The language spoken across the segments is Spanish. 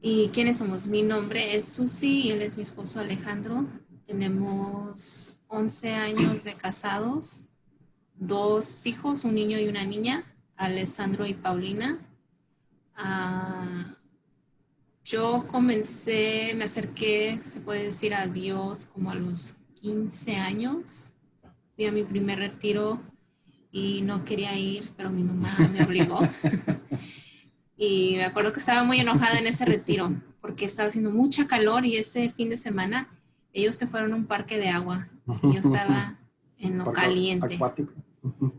¿Y quiénes somos? Mi nombre es Susi y él es mi esposo Alejandro. Tenemos 11 años de casados, dos hijos, un niño y una niña, Alessandro y Paulina. Ah, yo me acerqué, se puede decir, a Dios como a los 15 años. Fui a mi primer retiro y no quería ir, pero mi mamá me obligó. Y me acuerdo que estaba muy enojada en ese retiro porque estaba haciendo mucha calor y ese fin de semana ellos se fueron a un parque de agua y yo estaba en lo Parque caliente, acuático.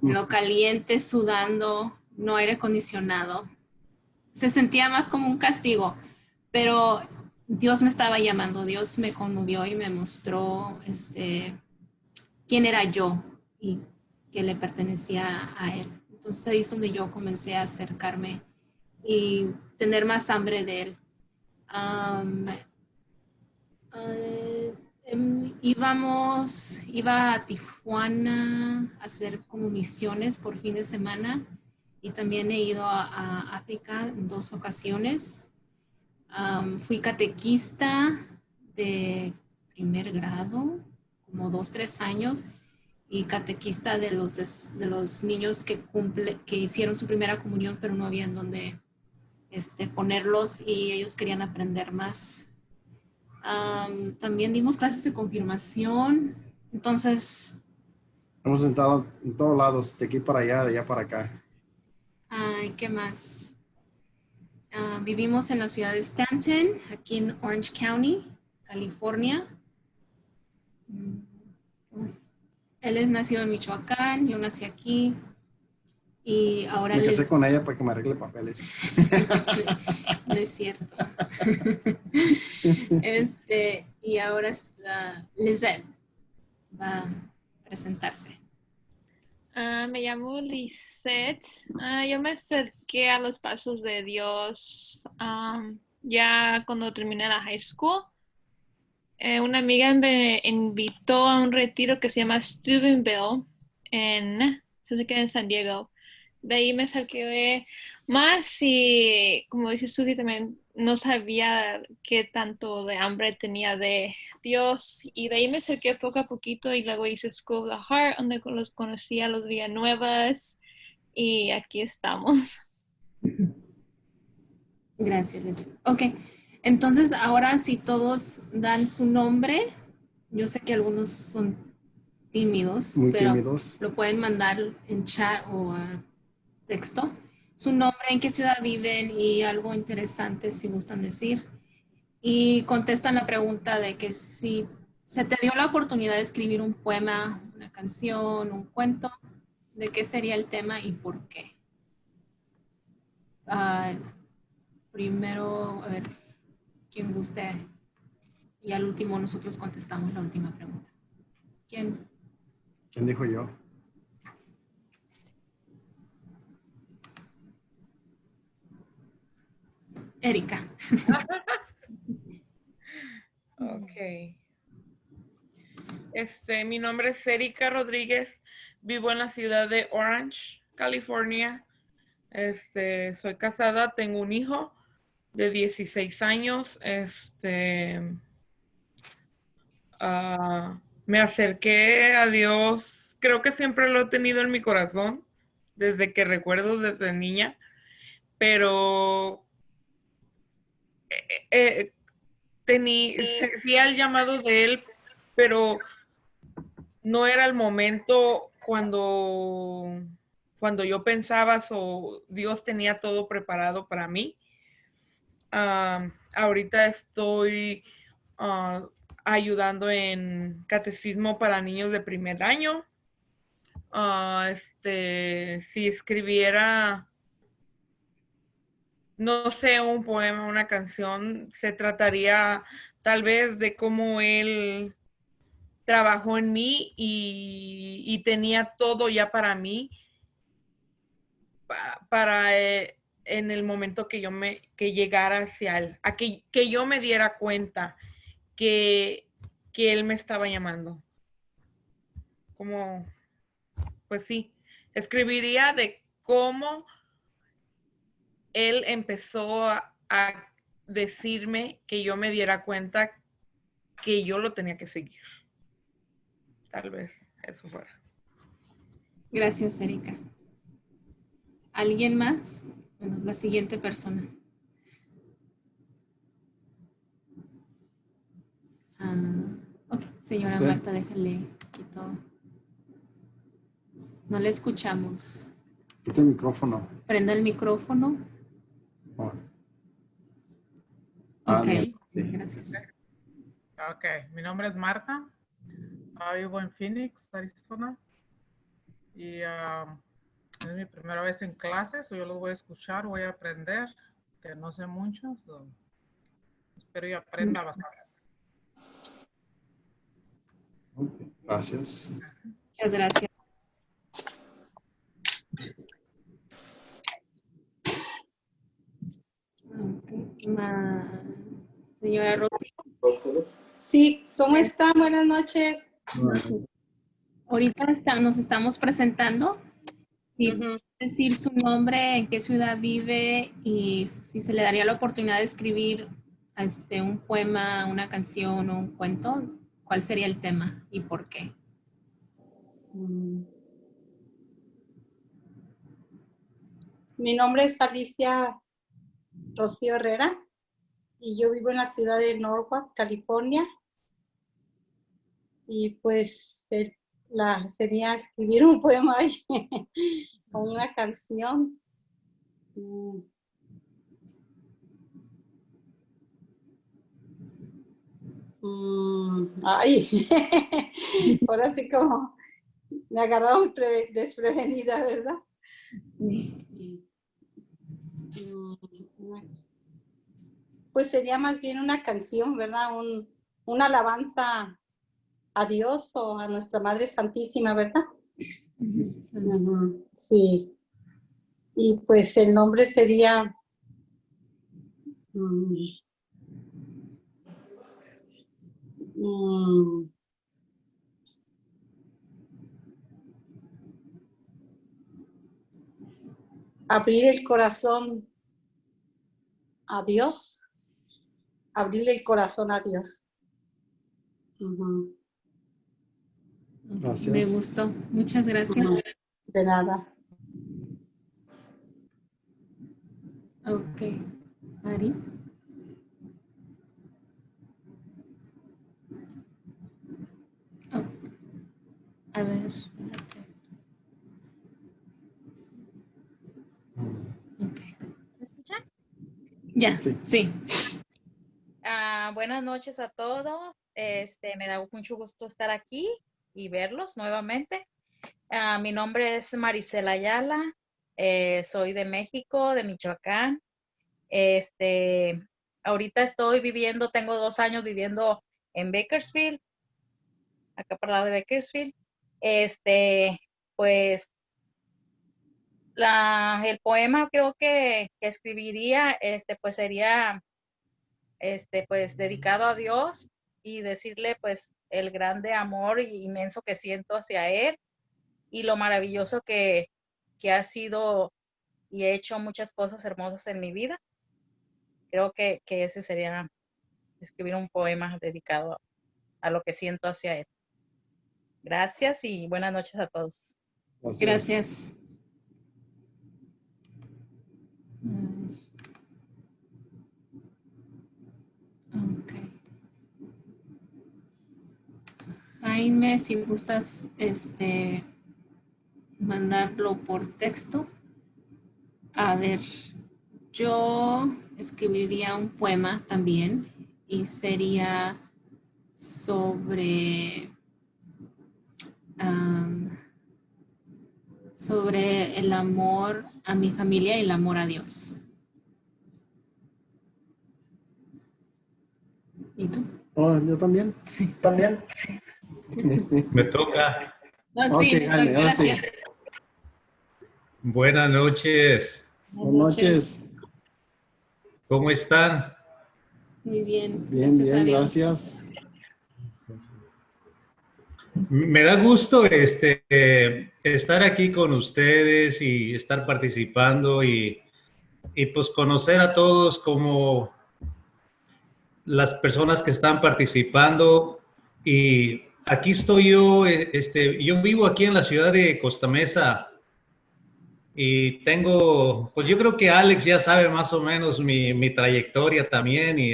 en lo caliente, sudando, no aire acondicionado. Se sentía más como un castigo, pero Dios me estaba llamando, Dios me conmovió y me mostró quién era yo y que le pertenecía a Él. Entonces ahí es donde yo comencé a acercarme y tener más hambre de Él. Um, iba a Tijuana a hacer como misiones por fin de semana y también he ido a África en dos ocasiones. Fui catequista de primer grado, como 2, 3 años, y catequista de los niños que hicieron su primera comunión, pero no habían donde ponerlos y ellos querían aprender más. También dimos clases de confirmación, entonces, Hemos sentado en todos lados, de aquí para allá, de allá para acá. ay, ¿qué más? Vivimos en la ciudad de Stanton, aquí en Orange County, California. Él es nacido en Michoacán, yo nací aquí y ahora Me casé les... con ella para que me arregle papeles. No es cierto. Y ahora está Lizette, va a presentarse. Me llamo Lisette. Yo me acerqué a los pasos de Dios ya cuando terminé la high school. Una amiga me invitó a un retiro que se llama Steubenville se me queda en San Diego. De ahí me acerqué más y como dice Susi también no sabía qué tanto de hambre tenía de Dios y de ahí me acerqué poco a poquito y luego hice School of the Heart donde los conocí a los Villanuevas y aquí estamos. Gracias, Leslie. Ok, entonces ahora si todos dan su nombre, yo sé que algunos son tímidos, Muy pero tímidos. lo pueden mandar en chat o a texto. Su nombre, en qué ciudad viven y algo interesante si gustan decir. Y contestan la pregunta de que si se te dio la oportunidad de escribir un poema, una canción, un cuento, ¿de qué sería el tema y por qué? Ah, primero, a ver, quien guste. Y al último nosotros contestamos la última pregunta. ¿Quién? ¿Quién dijo yo? Erika. Ok. Mi nombre es Erika Rodríguez. Vivo en la ciudad de Orange, California. Soy casada, tengo un hijo de 16 años. Me acerqué a Dios. Creo que siempre lo he tenido en mi corazón, desde que recuerdo, desde niña. Pero eh, sentía el llamado de Él, pero no era el momento cuando yo pensaba o Dios tenía todo preparado para mí. Ahorita estoy uh, ayudando en catecismo para niños de primer año. Si escribiera, no sé, un poema, una canción, se trataría tal vez de cómo él trabajó en mí y tenía todo ya para mí, para en el momento que llegara hacia él, que yo me diera cuenta que, que él me estaba llamando. Como, pues sí, escribiría de cómo él empezó a decirme que yo me diera cuenta que yo lo tenía que seguir. Tal vez eso fuera. Gracias, Erika. ¿Alguien más? Bueno, la siguiente persona. Ok, señora ¿Usted? Marta, déjale quito. No le escuchamos. Quita el micrófono. Prenda el micrófono. Oh. Ok, bien, sí. gracias. Ok, mi nombre es Marta. Vivo en Phoenix, Arizona. Y es mi primera vez en clases. Yo los voy a escuchar, voy a aprender, que no sé mucho. Espero y aprenda bastante. Gracias. Muchas gracias. Señora Rosy. Sí, ¿cómo están? Buenas noches. Ahorita nos estamos presentando. Y decir su nombre, en qué ciudad vive y si se le daría la oportunidad de escribir un poema, una canción o un cuento, ¿cuál sería el tema y por qué? Mi nombre es Alicia Rocío Herrera y yo vivo en la ciudad de Norwalk, California. Y pues sería escribir un poema o una canción. Ay, ahora sí como me agarraron desprevenida, ¿verdad? Pues sería más bien una canción, ¿verdad? Una alabanza a Dios o a nuestra Madre Santísima, ¿verdad? Sí. Y pues el nombre sería abrir el corazón a Dios. Abrirle el corazón a Dios. Gracias. Me gustó. Muchas gracias. De nada. Ok. Ari. Oh. A ver. Okay. ¿Me escuchan? Ya, Sí. sí. Buenas noches a todos. Me da mucho gusto estar aquí y verlos nuevamente. Mi nombre es Marisela Ayala. Soy de México, de Michoacán. Ahorita tengo 2 años viviendo en Bakersfield, acá por el lado de Bakersfield. Pues el poema creo que escribiría, pues sería pues dedicado a Dios y decirle pues el grande amor inmenso que siento hacia Él y lo maravilloso que ha sido y he hecho muchas cosas hermosas en mi vida. Creo que ese sería escribir un poema dedicado a lo que siento hacia Él. Gracias y buenas noches a todos. Gracias. Ok. Jaime, si gustas mandarlo por texto. A ver, yo escribiría un poema también y sería sobre el amor a mi familia y el amor a Dios. ¿Y tú? Oh, yo también. Sí. También. Me toca. No, sí, Ok, Jaime, ahora sí. gracias. Buenas noches. Buenas noches. ¿Cómo están? Muy bien. Bien, Gracias a bien, Dios. gracias. Me da gusto estar aquí con ustedes y estar participando y pues conocer a todos como las personas que están participando. Y aquí estoy yo, yo vivo aquí en la ciudad de Costa Mesa y tengo, pues yo creo que Alex ya sabe más o menos mi trayectoria también y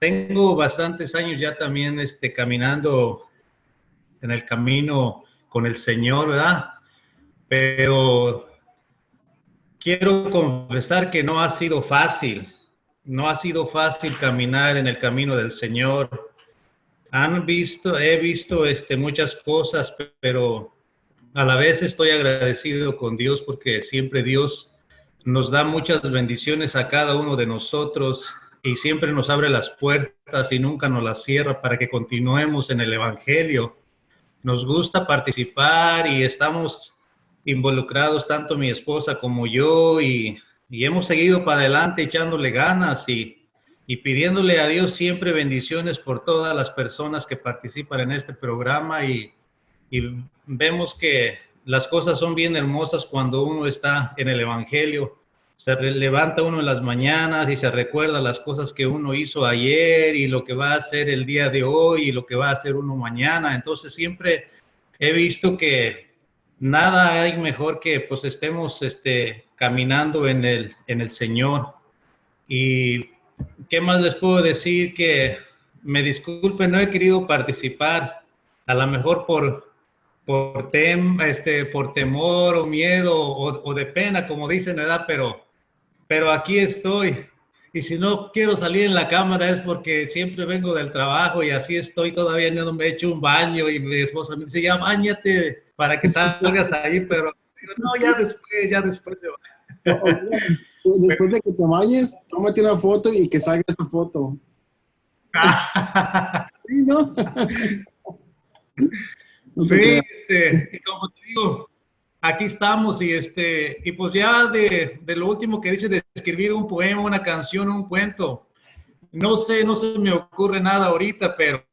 tengo bastantes años ya también caminando en el camino con el Señor, ¿verdad? Pero quiero confesar que no ha sido fácil. No ha sido fácil caminar en el camino del Señor. He visto muchas cosas, pero a la vez estoy agradecido con Dios porque siempre Dios nos da muchas bendiciones a cada uno de nosotros y siempre nos abre las puertas y nunca nos las cierra para que continuemos en el Evangelio. Nos gusta participar y estamos involucrados tanto mi esposa como yo y hemos seguido para adelante echándole ganas y pidiéndole a Dios siempre bendiciones por todas las personas que participan en este programa y vemos que las cosas son bien hermosas cuando uno está en el Evangelio. Se levanta uno en las mañanas y se recuerda las cosas que uno hizo ayer y lo que va a hacer el día de hoy y lo que va a hacer uno mañana. Entonces siempre he visto que nada hay mejor que pues estemos caminando en el Señor. Y ¿qué más les puedo decir? Que me disculpen, no he querido participar, a lo mejor por temor o miedo o de pena, como dicen, ¿verdad? Pero aquí estoy. Y si no quiero salir en la cámara es porque siempre vengo del trabajo y así estoy, todavía no me he hecho un baño y mi esposa me dice, ya báñate para que salgas ahí, pero digo, no, ya después me baño. Después de que te bañes, tómate una foto y que salga esta foto. Sí, ¿no? Sí, y como te digo, aquí estamos y pues ya de lo último que dices de escribir un poema, una canción, un cuento, no se me ocurre nada ahorita, pero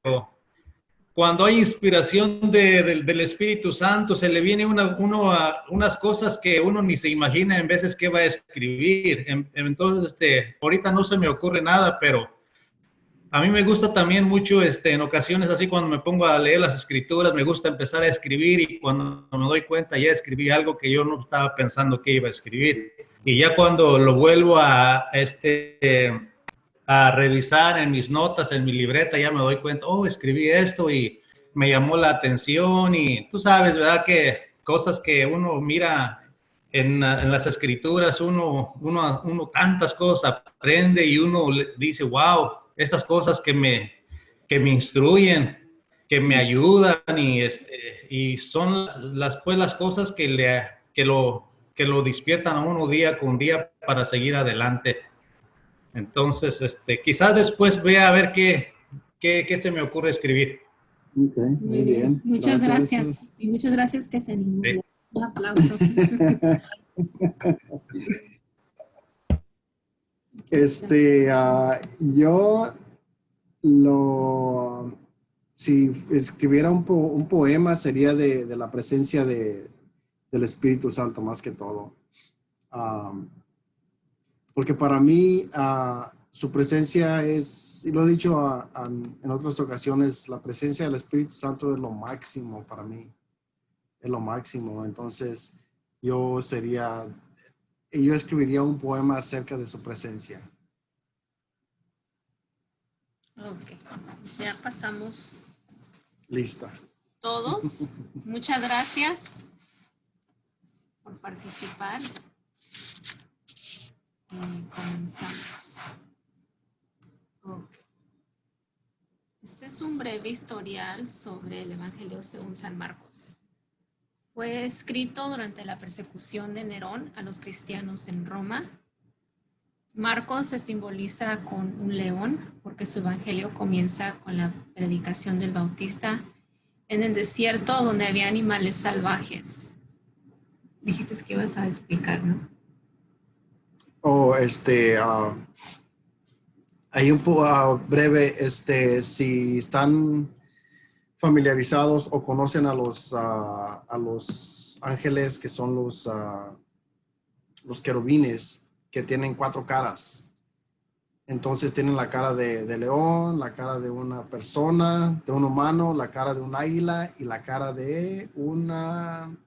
cuando hay inspiración del Espíritu Santo, se le viene unas cosas que uno ni se imagina en veces que va a escribir. Entonces, ahorita no se me ocurre nada, pero a mí me gusta también mucho, en ocasiones así cuando me pongo a leer las escrituras, me gusta empezar a escribir y cuando me doy cuenta ya escribí algo que yo no estaba pensando que iba a escribir. Y ya cuando lo vuelvo a revisar en mis notas, en mi libreta, ya me doy cuenta, oh, escribí esto y me llamó la atención y tú sabes, ¿verdad? Que cosas que uno mira en las escrituras, uno tantas cosas aprende y uno dice, wow, estas cosas que me instruyen, que me ayudan y son las cosas que lo despiertan a uno día con día para seguir adelante. Entonces, quizás después vea a ver qué se me ocurre escribir. Okay, muy bien. Muchas gracias. Y muchas gracias que se animó. Sí. Un aplauso. Si escribiera un poema sería de la presencia del Espíritu Santo más que todo. Porque para mí su presencia es, y lo he dicho en otras ocasiones, la presencia del Espíritu Santo es lo máximo para mí. Es lo máximo. Entonces yo escribiría un poema acerca de su presencia. Ok, ya pasamos. Lista. Todos. Muchas gracias por participar. Comenzamos. Ok. Este es un breve historial sobre el Evangelio según San Marcos. Fue escrito durante la persecución de Nerón a los cristianos en Roma. Marcos se simboliza con un león porque su evangelio comienza con la predicación del Bautista en el desierto donde había animales salvajes. Dijiste que ibas a explicar, ¿no? Hay un breve, si están familiarizados o conocen a los ángeles que son los querubines que tienen 4 caras. Entonces tienen la cara de león, la cara de una persona, de un humano, la cara de un águila y la cara de una,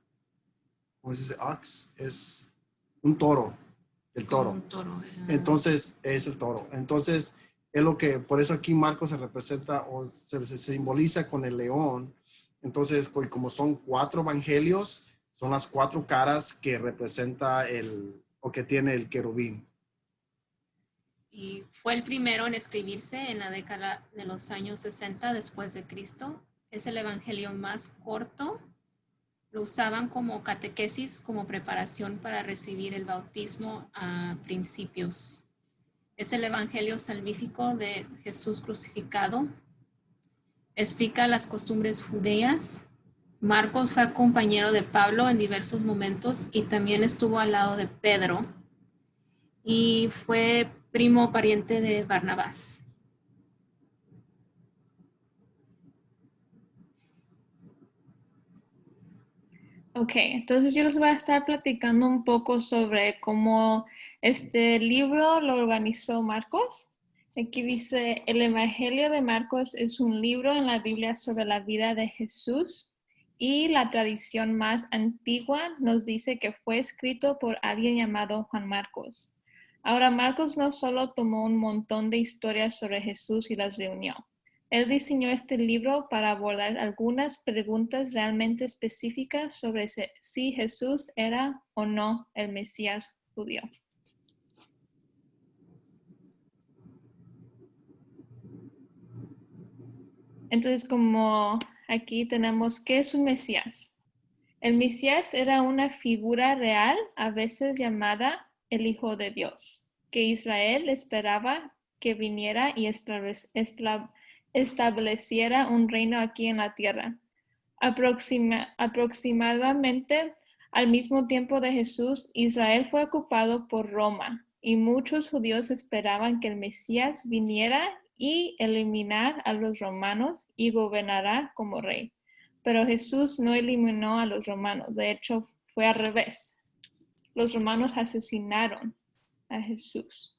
¿cómo se dice? Ox, es un toro, el Como toro. un toro. Entonces, es el toro. Entonces, es lo que, por eso aquí Marcos se representa o se simboliza con el león. Entonces, como son 4 evangelios, son las 4 caras que representa o que tiene el querubín. Y fue el primero en escribirse en la década de los años 60 después de Cristo. Es el evangelio más corto. Lo usaban como catequesis, como preparación para recibir el bautismo a principios. Es el evangelio salvífico de Jesús crucificado. Explica las costumbres judías. Marcos fue compañero de Pablo en diversos momentos y también estuvo al lado de Pedro y fue primo pariente de Barnabás. Ok, entonces yo les voy a estar platicando un poco sobre cómo este libro lo organizó Marcos. Aquí dice, el Evangelio de Marcos es un libro en la Biblia sobre la vida de Jesús y la tradición más antigua nos dice que fue escrito por alguien llamado Juan Marcos. Ahora, Marcos no solo tomó un montón de historias sobre Jesús y las reunió. Él diseñó este libro para abordar algunas preguntas realmente específicas sobre si Jesús era o no el Mesías judío. Entonces, como aquí tenemos, ¿qué es un Mesías? El Mesías era una figura real, a veces llamada el Hijo de Dios, que Israel esperaba que viniera y estableciera un reino aquí en la tierra. Aproximadamente al mismo tiempo de Jesús, Israel fue ocupado por Roma y muchos judíos esperaban que el Mesías viniera y eliminar a los romanos y gobernará como rey. Pero Jesús no eliminó a los romanos, de hecho fue al revés. Los romanos asesinaron a Jesús.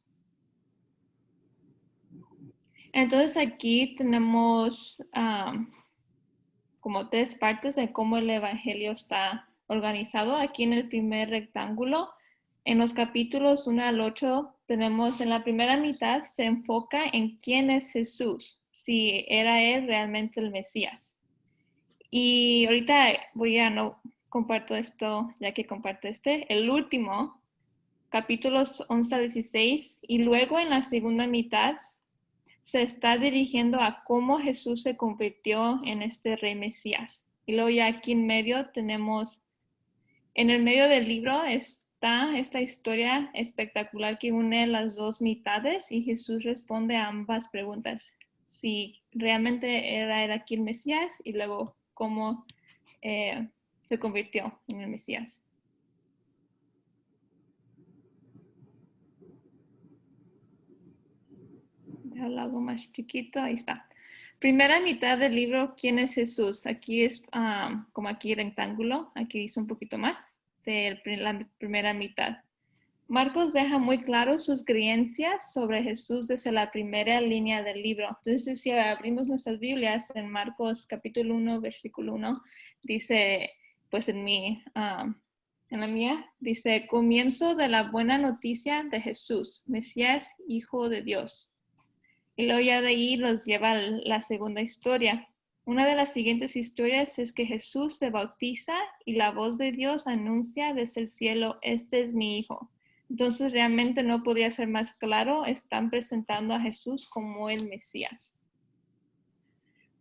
Entonces aquí tenemos como 3 partes de cómo el evangelio está organizado. Aquí en el primer rectángulo, en los capítulos 1 al 8, tenemos en la primera mitad se enfoca en quién es Jesús, si era él realmente el Mesías. Y ahorita no comparto esto, ya que comparto el último, capítulos 11 a 16, y luego en la segunda mitad se está dirigiendo a cómo Jesús se convirtió en este rey Mesías. Y luego ya aquí en medio tenemos, en el medio del libro está esta historia espectacular que une las 2 mitades y Jesús responde a ambas preguntas. Si realmente era él aquí el Mesías y luego cómo se convirtió en el Mesías. Déjalo algo más chiquito, ahí está. Primera mitad del libro, ¿quién es Jesús? Aquí es como aquí rectángulo, aquí dice un poquito más de la primera mitad. Marcos deja muy claro sus creencias sobre Jesús desde la primera línea del libro. Entonces, si abrimos nuestras Biblias en Marcos capítulo 1, versículo 1, dice, pues en la mía, dice, comienzo de la buena noticia de Jesús, Mesías, Hijo de Dios. Y luego ya de ahí los lleva a la segunda historia. Una de las siguientes historias es que Jesús se bautiza y la voz de Dios anuncia desde el cielo, este es mi Hijo. Entonces realmente no podría ser más claro, están presentando a Jesús como el Mesías.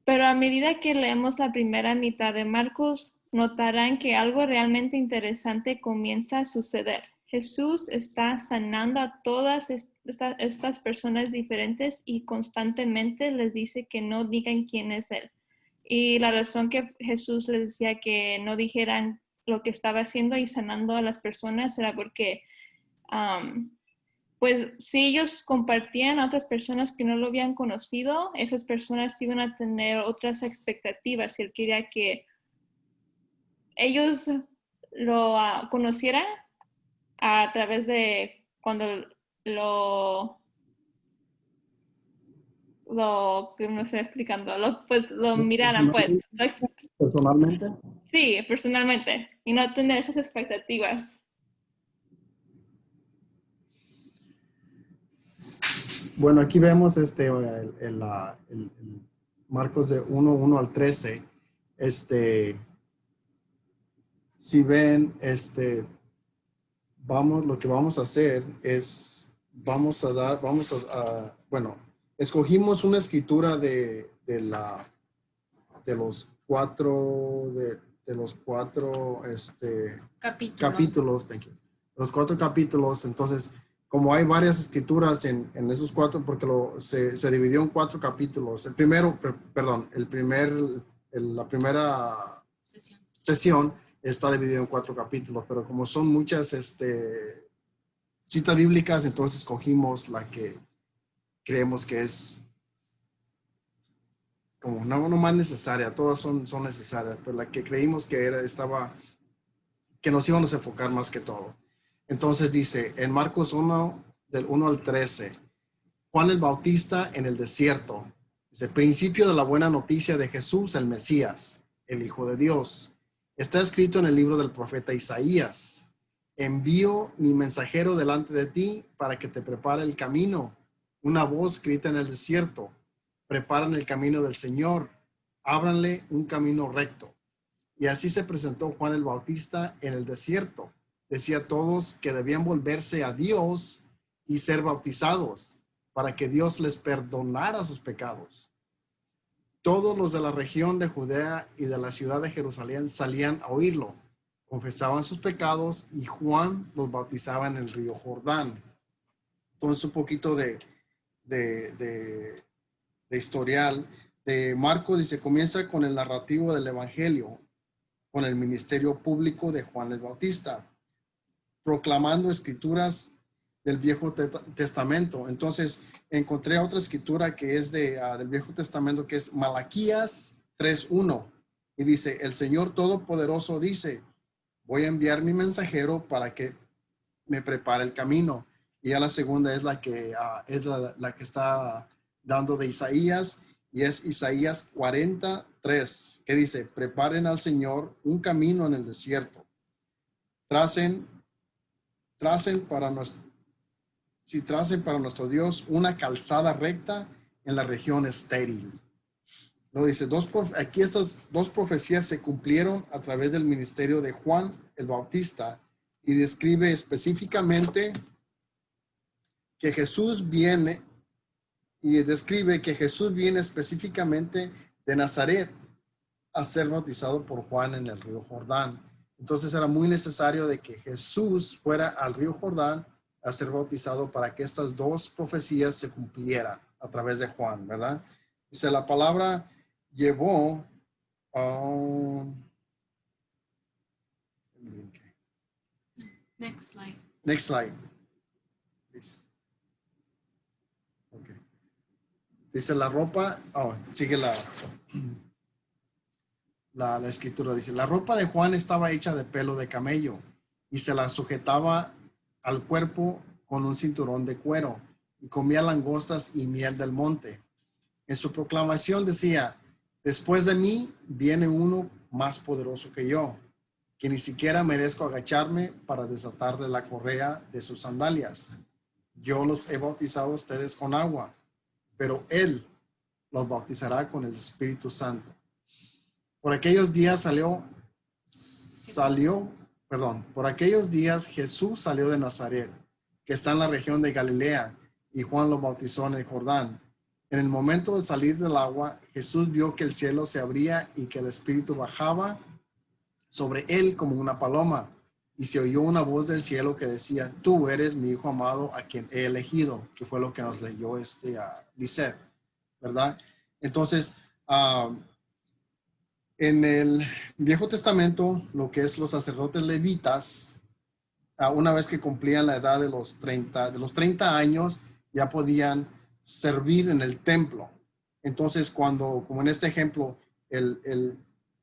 Pero a medida que leemos la primera mitad de Marcos, notarán que algo realmente interesante comienza a suceder. Jesús está sanando a todas estas personas diferentes y constantemente les dice que no digan quién es Él. Y la razón que Jesús les decía que no dijeran lo que estaba haciendo y sanando a las personas era porque, pues si ellos compartían a otras personas que no lo habían conocido, esas personas iban a tener otras expectativas. Y Él quería que ellos lo conocieran a través de cuando lo lo que me estoy explicando, pues lo miraran, pues. Personalmente. Sí, personalmente. Y no tener esas expectativas. Bueno, aquí vemos el Marcos de 1 al 13. Si ven, lo que vamos a hacer es, bueno, escogimos una escritura de los cuatro capítulos, thank you. Los 4 capítulos. Entonces, como hay varias escrituras en esos 4, porque se dividió en 4 capítulos. La primera sesión está dividido en 4 capítulos, pero como son muchas citas bíblicas, entonces escogimos la que creemos que es como no más necesaria. Todas son necesarias, pero la que creímos que que nos íbamos a enfocar más que todo. Entonces dice en Marcos 1, del 1 al 13, Juan el Bautista en el desierto. Es el principio de la buena noticia de Jesús, el Mesías, el Hijo de Dios. Está escrito en el libro del profeta Isaías. Envío mi mensajero delante de ti para que te prepare el camino. Una voz grita en el desierto. Preparan el camino del Señor. Ábranle un camino recto. Y así se presentó Juan el Bautista en el desierto. Decía a todos que debían volverse a Dios y ser bautizados para que Dios les perdonara sus pecados. Todos los de la región de Judea y de la ciudad de Jerusalén salían a oírlo. Confesaban sus pecados y Juan los bautizaba en el río Jordán. Entonces, un poquito de historial de Marcos. Dice, comienza con el narrativo del evangelio, con el ministerio público de Juan el Bautista, proclamando escrituras del Viejo Testamento. Entonces, encontré otra escritura que es del Viejo Testamento, que es Malaquías 3:1. Y dice, el Señor Todopoderoso dice, voy a enviar mi mensajero para que me prepare el camino. Y ya la segunda es la que está dando de Isaías, y es Isaías 43, que dice, preparen al Señor un camino en el desierto. Tracen para nuestro Dios una calzada recta en la región estéril. Lo dice, aquí estas 2 profecías se cumplieron a través del ministerio de Juan el Bautista, y describe específicamente que Jesús viene específicamente de Nazaret a ser bautizado por Juan en el río Jordán. Entonces era muy necesario de que Jesús fuera al río Jordán a ser bautizado para que estas 2 profecías se cumplieran a través de Juan, ¿verdad? Dice, la palabra llevó Next slide. Next slide, please. Okay. Dice la ropa, sigue la escritura. Dice, la ropa de Juan estaba hecha de pelo de camello y se la sujetaba al cuerpo con un cinturón de cuero, y comía langostas y miel del monte. En su proclamación decía, después de mí viene uno más poderoso que yo, que ni siquiera merezco agacharme para desatarle la correa de sus sandalias. Yo los he bautizado a ustedes con agua, pero él los bautizará con el Espíritu Santo. Por aquellos días Jesús salió de Nazaret, que está en la región de Galilea, y Juan lo bautizó en el Jordán. En el momento de salir del agua, Jesús vio que el cielo se abría y que el Espíritu bajaba sobre él como una paloma. Y se oyó una voz del cielo que decía, tú eres mi Hijo amado a quien he elegido, que fue lo que nos leyó Lisette, ¿verdad? Entonces, en el Viejo Testamento, lo que es los sacerdotes levitas, una vez que cumplían la edad de los 30 años, ya podían servir en el templo. Entonces, como en este ejemplo,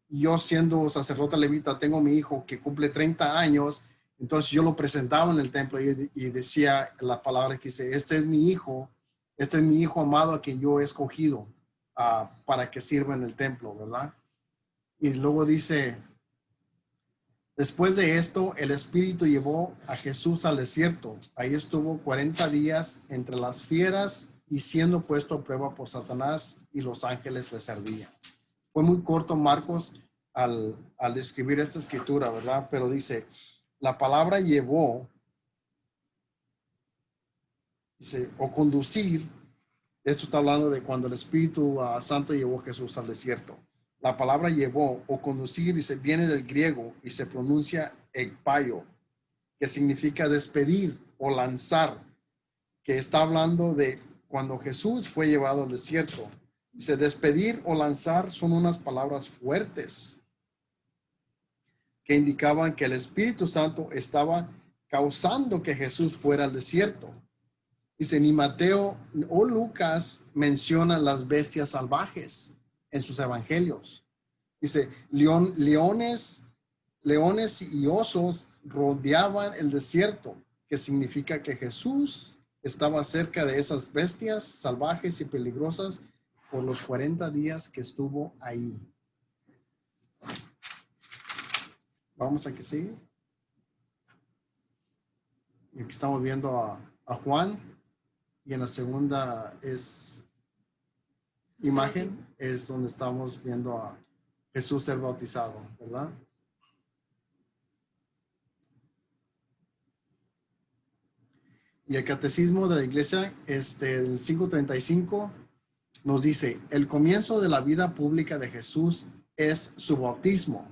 yo siendo sacerdote levita, tengo mi hijo que cumple 30 años, entonces yo lo presentaba en el templo y decía la palabra que dice, este es mi hijo, Este es mi hijo amado a quien yo he escogido para que sirva en el templo, ¿verdad? Y luego dice, después de esto, el Espíritu llevó a Jesús al desierto. Ahí estuvo 40 días entre las fieras y siendo puesto a prueba por Satanás, y los ángeles le servían. Fue muy corto Marcos al escribir esta escritura, ¿verdad? Pero dice, la palabra llevó, dice, o conducir. Esto está hablando de cuando el Espíritu Santo llevó a Jesús al desierto. La palabra llevó o conducir, dice, viene del griego y se pronuncia ekpaio, que significa despedir o lanzar, que está hablando de cuando Jesús fue llevado al desierto. Dice, despedir o lanzar son unas palabras fuertes que indicaban que el Espíritu Santo estaba causando que Jesús fuera al desierto. Dice, ni Mateo o Lucas mencionan las bestias salvajes en sus evangelios. Dice, leones y osos rodeaban el desierto, que significa que Jesús estaba cerca de esas bestias salvajes y peligrosas por los 40 días que estuvo ahí. Vamos a que sigue. Y aquí estamos viendo a Juan, y en la segunda imagen es donde estamos viendo a Jesús ser bautizado, ¿verdad? Y el catecismo de la iglesia, el 535, nos dice, el comienzo de la vida pública de Jesús es su bautismo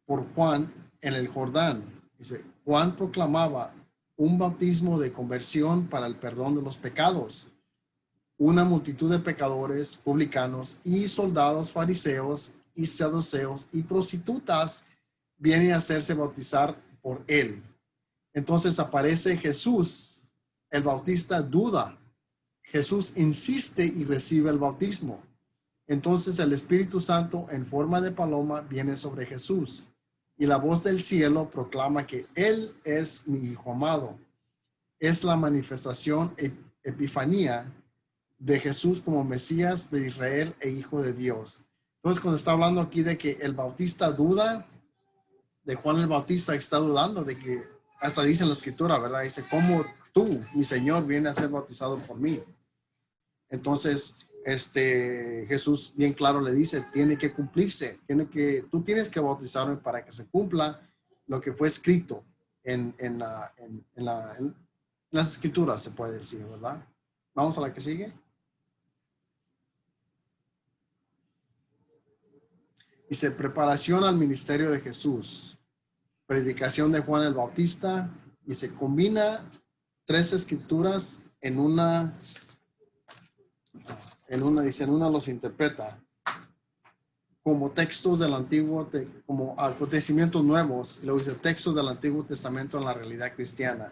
por Juan en el Jordán. Dice, Juan proclamaba un bautismo de conversión para el perdón de los pecados. Una multitud de pecadores, publicanos y soldados fariseos y saduceos y prostitutas vienen a hacerse bautizar por él. Entonces aparece Jesús, el bautista duda. Jesús insiste y recibe el bautismo. Entonces el Espíritu Santo en forma de paloma viene sobre Jesús. Y la voz del cielo proclama que Él es mi Hijo amado. Es la manifestación epifanía de Jesús como Mesías de Israel e Hijo de Dios. Entonces, cuando está hablando aquí de que el bautista duda, de Juan el Bautista está dudando de que, hasta dice en la escritura, ¿verdad? Dice, ¿cómo tú, mi Señor, viene a ser bautizado por mí? Entonces, Jesús bien claro le dice, tiene que cumplirse, tú tienes que bautizarme para que se cumpla lo que fue escrito en las escrituras, se puede decir, ¿verdad? Vamos a la que sigue. Dice, preparación al ministerio de Jesús, predicación de Juan el Bautista, y se combina 3 escrituras en una los interpreta como textos del Antiguo, como acontecimientos nuevos, y luego dice textos del Antiguo Testamento en la realidad cristiana.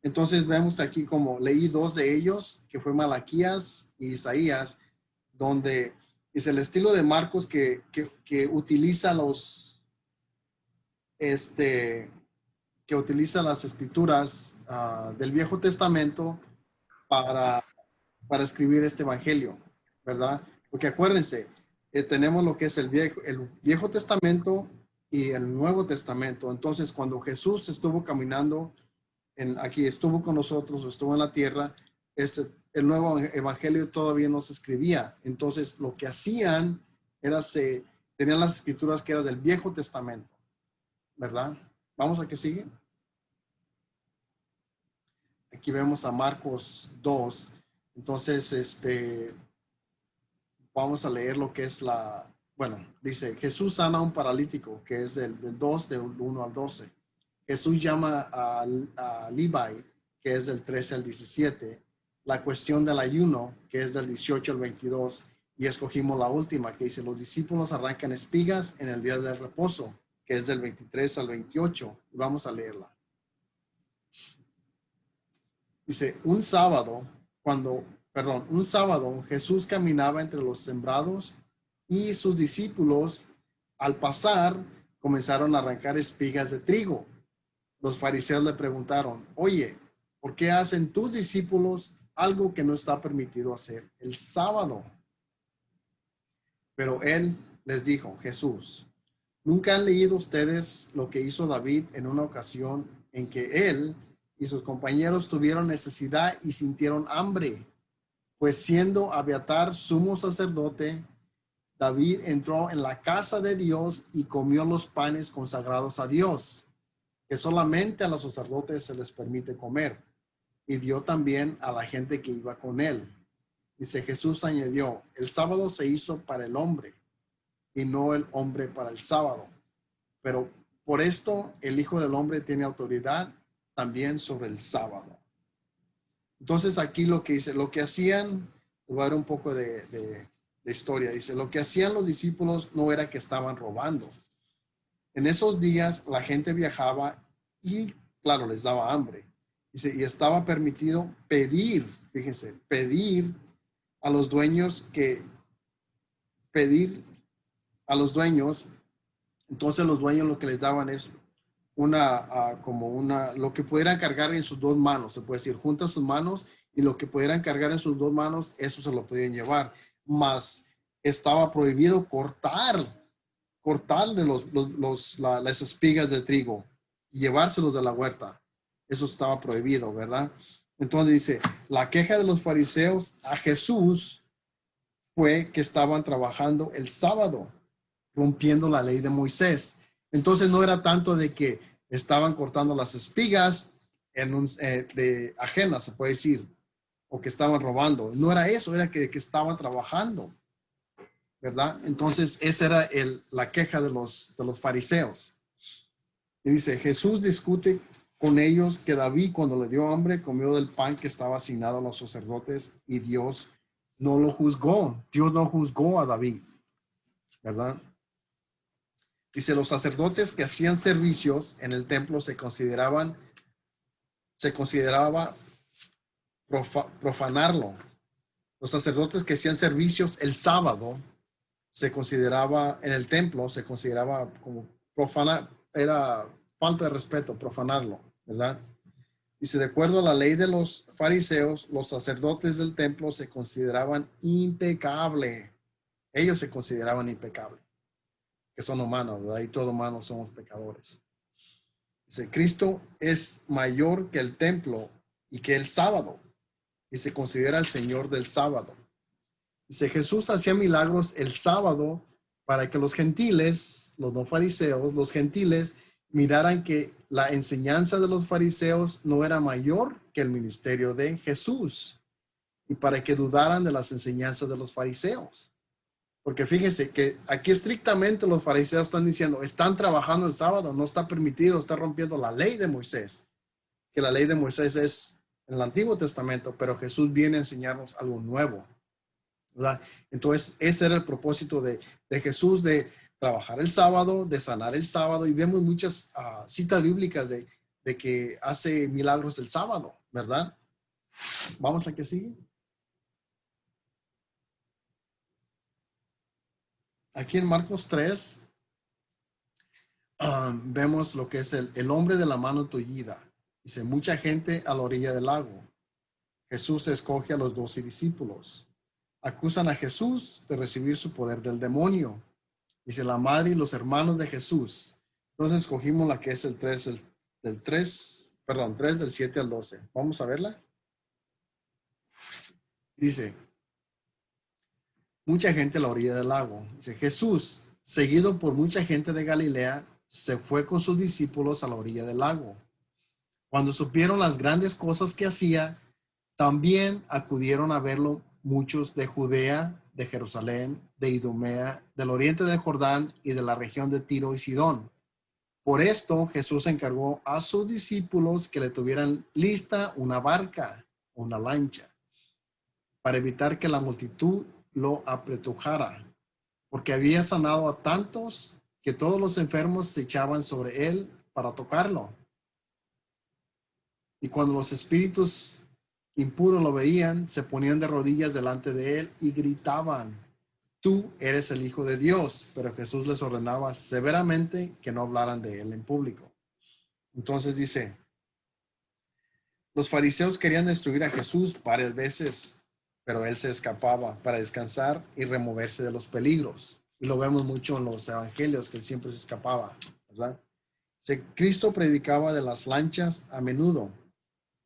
Entonces vemos aquí como leí 2 de ellos, que fue Malaquías y Isaías, donde es el estilo de Marcos que utiliza que utiliza las escrituras del Viejo Testamento para escribir este evangelio, ¿verdad? Porque acuérdense, tenemos lo que es el Viejo Testamento y el Nuevo Testamento. Entonces, cuando Jesús estuvo caminando, aquí estuvo con nosotros, estuvo en la tierra, el nuevo evangelio todavía no se escribía. Entonces, lo que hacían era tenían las escrituras que eran del Viejo Testamento, ¿verdad? Vamos a que sigue. Aquí vemos a Marcos 2. Entonces, vamos a leer lo que es dice, Jesús sana a un paralítico, que es del 2, del 1 al 12. Jesús llama a Levi, que es del 13 al 17. La cuestión del ayuno, que es del 18 al 22. Y escogimos la última, que dice, los discípulos arrancan espigas en el día del reposo, que es del 23 al 28. Y vamos a leerla. Dice, un sábado, Jesús caminaba entre los sembrados y sus discípulos, al pasar, comenzaron a arrancar espigas de trigo. Los fariseos le preguntaron, oye, ¿Por qué hacen tus discípulos algo que no está permitido hacer el sábado? Pero él les dijo, Jesús, ¿nunca han leído ustedes lo que hizo David en una ocasión en que él y sus compañeros tuvieron necesidad y sintieron hambre? Pues siendo Abiatar sumo sacerdote, David entró en la casa de Dios y comió los panes consagrados a Dios, que solamente a los sacerdotes se les permite comer, y dio también a la gente que iba con él. Dice, Jesús añadió, el sábado se hizo para el hombre, y no el hombre para el sábado. Pero por esto el Hijo del Hombre tiene autoridad también sobre el sábado. Entonces aquí lo que dice, lo que hacían, voy a dar un poco de historia. Dice, lo que hacían los discípulos no era que estaban robando. En esos días la gente viajaba y, claro, les daba hambre. Dice, y estaba permitido pedir, fíjense, pedir a los dueños entonces los dueños lo que les daban es lo que pudieran cargar en sus dos manos, se puede decir, juntan sus manos y lo que pudieran cargar en sus dos manos, eso se lo podían llevar. Mas estaba prohibido cortarle las espigas de trigo y llevárselos de la huerta. Eso estaba prohibido, ¿verdad? Entonces dice, la queja de los fariseos a Jesús fue que estaban trabajando el sábado, rompiendo la ley de Moisés. Entonces no era tanto de que estaban cortando las espigas de ajenas, se puede decir, o que estaban robando. No era eso, era que estaban trabajando, ¿verdad? Entonces esa era la queja de los fariseos. Y dice, Jesús discute con ellos que David, cuando le dio hambre, comió del pan que estaba asignado a los sacerdotes y Dios no lo juzgó. Dios no juzgó a David, ¿verdad? Dice, los sacerdotes que hacían servicios en el templo se consideraba profanarlo. Los sacerdotes que hacían servicios el sábado en el templo se consideraba como profanar, era falta de respeto, profanarlo, ¿verdad? Dice, de acuerdo a la ley de los fariseos, los sacerdotes del templo se consideraban impecables. Ellos se consideraban impecables, que son humanos, ¿verdad? Y todos humanos somos pecadores. Dice, Cristo es mayor que el templo y que el sábado, y se considera el Señor del sábado. Dice, Jesús hacía milagros el sábado para que los gentiles, los no fariseos, los gentiles, miraran que la enseñanza de los fariseos no era mayor que el ministerio de Jesús, y para que dudaran de las enseñanzas de los fariseos. Porque fíjense que aquí estrictamente los fariseos están diciendo, están trabajando el sábado, no está permitido, está rompiendo la ley de Moisés, que la ley de Moisés es en el Antiguo Testamento, pero Jesús viene a enseñarnos algo nuevo, ¿verdad? Entonces ese era el propósito de Jesús, de trabajar el sábado, de sanar el sábado, y vemos muchas citas bíblicas de que hace milagros el sábado, ¿verdad? Vamos a que sigue. Aquí en Marcos 3 vemos lo que es el hombre de la mano tullida. Dice, mucha gente a la orilla del lago. Jesús escoge a los 12 discípulos. Acusan a Jesús de recibir su poder del demonio. Dice, la madre y los hermanos de Jesús. Entonces escogimos la que es el 3 del 7 al 12. Vamos a verla. Dice, mucha gente a la orilla del lago. Dice, Jesús, seguido por mucha gente de Galilea, se fue con sus discípulos a la orilla del lago. Cuando supieron las grandes cosas que hacía, también acudieron a verlo muchos de Judea, de Jerusalén, de Idumea, del oriente del Jordán y de la región de Tiro y Sidón. Por esto Jesús encargó a sus discípulos que le tuvieran lista una barca, una lancha, para evitar que la multitud lo apretujara, porque había sanado a tantos que todos los enfermos se echaban sobre él para tocarlo. Y cuando los espíritus impuros lo veían, se ponían de rodillas delante de él y gritaban, tú eres el Hijo de Dios. Pero Jesús les ordenaba severamente que no hablaran de él en público. Entonces dice, Los fariseos querían destruir a Jesús varias veces, pero él se escapaba para descansar y removerse de los peligros. Y lo vemos mucho en los evangelios, que él siempre se escapaba, ¿verdad? Cristo predicaba de las lanchas a menudo,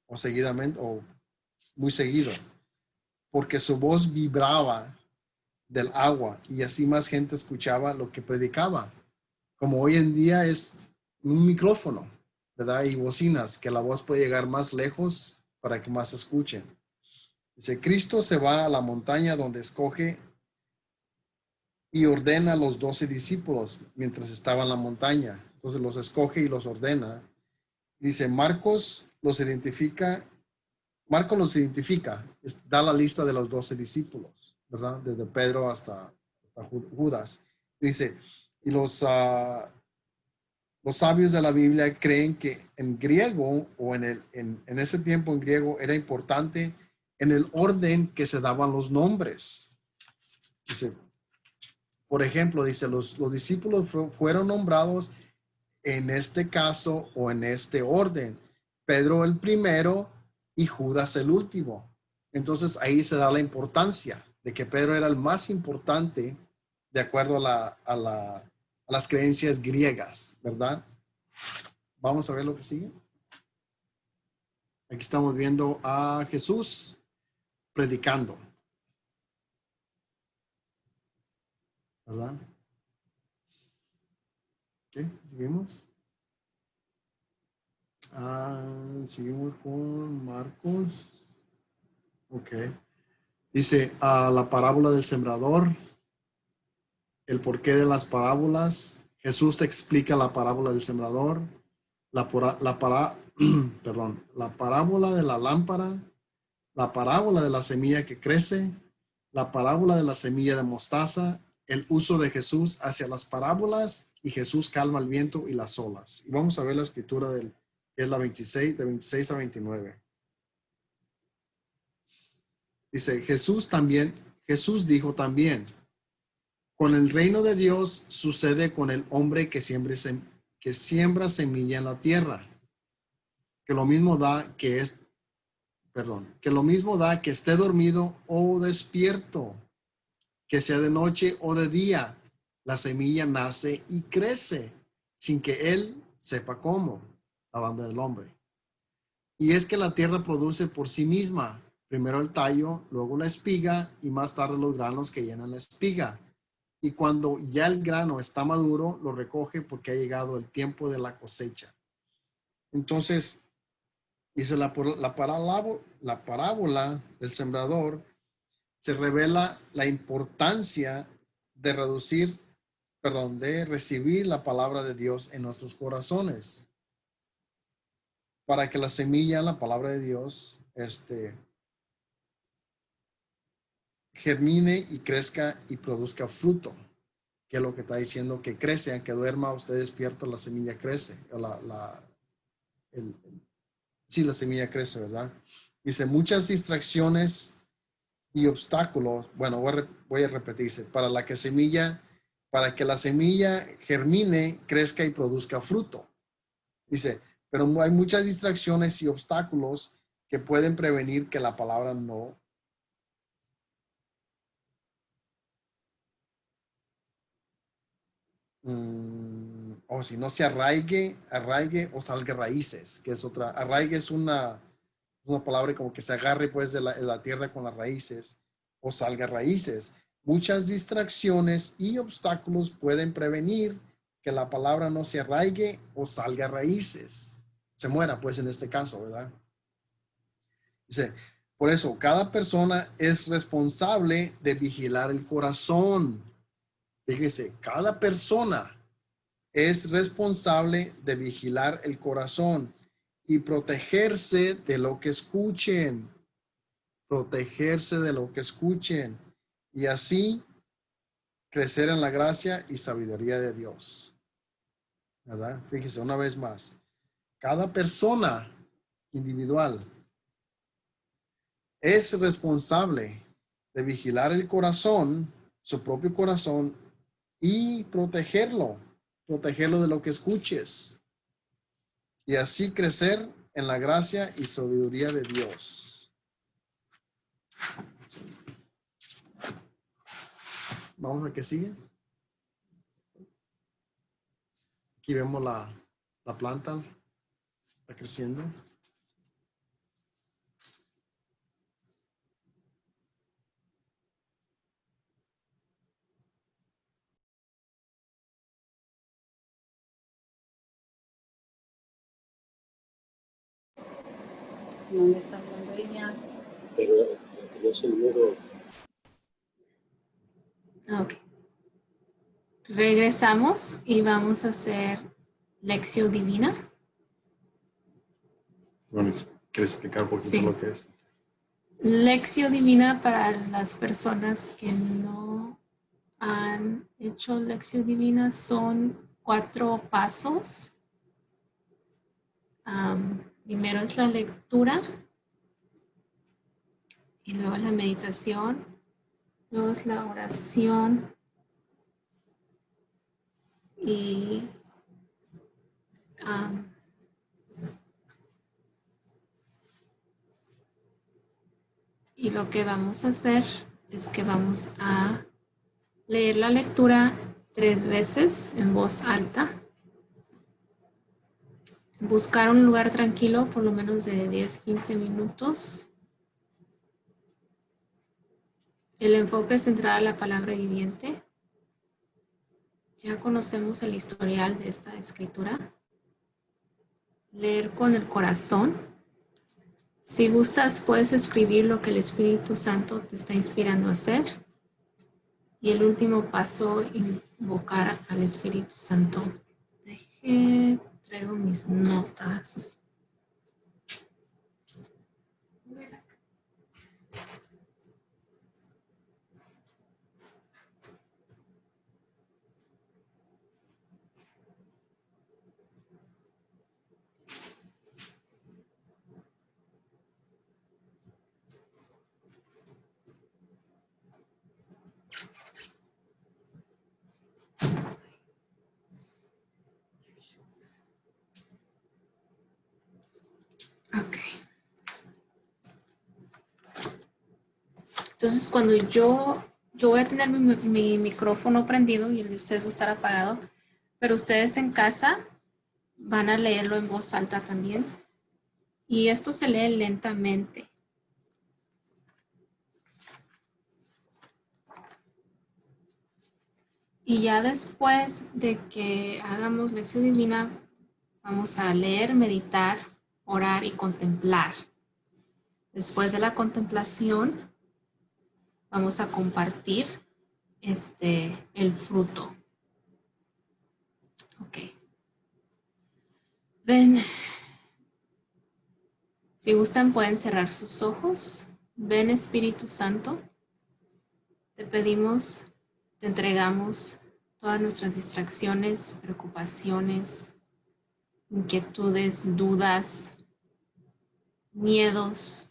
o seguidamente, o muy seguido, porque su voz vibraba del agua y así más gente escuchaba lo que predicaba. Como hoy en día es un micrófono, ¿verdad? Y bocinas, que la voz puede llegar más lejos para que más escuchen. Dice, Cristo se va a la montaña donde escoge y ordena a los 12 discípulos mientras estaba en la montaña. Entonces los escoge y los ordena. Dice, Marcos los identifica, da la lista de los 12 discípulos, ¿verdad? Desde Pedro hasta Judas. Dice, y los sabios de la Biblia creen que en griego o en ese tiempo en griego era importante en el orden que se daban los nombres. Dice, por ejemplo, dice, los discípulos fueron nombrados en este caso o en este orden. Pedro el primero y Judas el último. Entonces ahí se da la importancia de que Pedro era el más importante de acuerdo a las creencias griegas, ¿verdad? Vamos a ver lo que sigue. Aquí estamos viendo a Jesús predicando, ¿verdad? ¿Qué? ¿Seguimos? Seguimos con Marcos. Ok. Dice, la parábola del sembrador. El porqué de las parábolas. Jesús explica la parábola del sembrador. La parábola de la lámpara. La parábola de la semilla que crece. La parábola de la semilla de mostaza. El uso de Jesús hacia las parábolas y Jesús calma el viento y las olas. Y vamos a ver la escritura que es la 26, de 26 a 29. Dice, Jesús dijo también, con el reino de Dios sucede con el hombre que siembra semilla en la tierra, que lo mismo da que esté dormido o despierto, que sea de noche o de día, la semilla nace y crece sin que él sepa cómo, hablando del hombre. Y es que la tierra produce por sí misma, primero el tallo, luego la espiga y más tarde los granos que llenan la espiga. Y cuando ya el grano está maduro, lo recoge porque ha llegado el tiempo de la cosecha. Entonces, dice la parábola del sembrador, se revela la importancia de recibir la palabra de Dios en nuestros corazones. Para que la semilla, la palabra de Dios, germine y crezca y produzca fruto. Que es lo que está diciendo, que crece, aunque duerma, usted despierta, la semilla crece. La semilla crece, ¿verdad? Dice, muchas distracciones y obstáculos, bueno, voy a repetirse, para que la semilla germine, crezca y produzca fruto. Dice, pero hay muchas distracciones y obstáculos que pueden prevenir que la palabra no si no se arraigue o salga raíces, que es otra. Arraigue es una palabra como que se agarre pues de la tierra con las raíces o salga raíces. Muchas distracciones y obstáculos pueden prevenir que la palabra no se arraigue o salga raíces. Se muera pues en este caso, ¿verdad? Dice, por eso cada persona es responsable de vigilar el corazón. Fíjese, cada persona es responsable de vigilar el corazón y protegerse de lo que escuchen. Protegerse de lo que escuchen. Y así crecer en la gracia y sabiduría de Dios. ¿Verdad? Fíjese una vez más. Cada persona individual es responsable de vigilar el corazón, su propio corazón, y protegerlo de lo que escuches. Y así crecer en la gracia y sabiduría de Dios. Vamos a que sigue. Aquí vemos la planta, está creciendo. No me está hablando ella. Pero yo seguro. Ok. Regresamos y vamos a hacer lección divina. Bueno, ¿quieres explicar un poquito Sí. lo que es? Lección divina para las personas que no han hecho lección divina son 4 pasos. Primero es la lectura y luego la meditación, luego es la oración y lo que vamos a hacer es que vamos a leer la lectura 3 veces en voz alta. Buscar un lugar tranquilo por lo menos de 10-15 minutos. El enfoque es centrar a la palabra viviente. Ya conocemos el historial de esta escritura. Leer con el corazón. Si gustas, puedes escribir lo que el Espíritu Santo te está inspirando a hacer. Y el último paso, invocar al Espíritu Santo. Traigo mis notas. Ok. Entonces, cuando yo voy a tener mi micrófono prendido y el de ustedes va a estar apagado, pero ustedes en casa van a leerlo en voz alta también. Y esto se lee lentamente. Y ya después de que hagamos lección divina, vamos a leer, meditar, orar y contemplar. Después de la contemplación, vamos a compartir el fruto. Ok. Ven. Si gustan, pueden cerrar sus ojos. Ven, Espíritu Santo. Te pedimos, te entregamos todas nuestras distracciones, preocupaciones, inquietudes, dudas, miedos.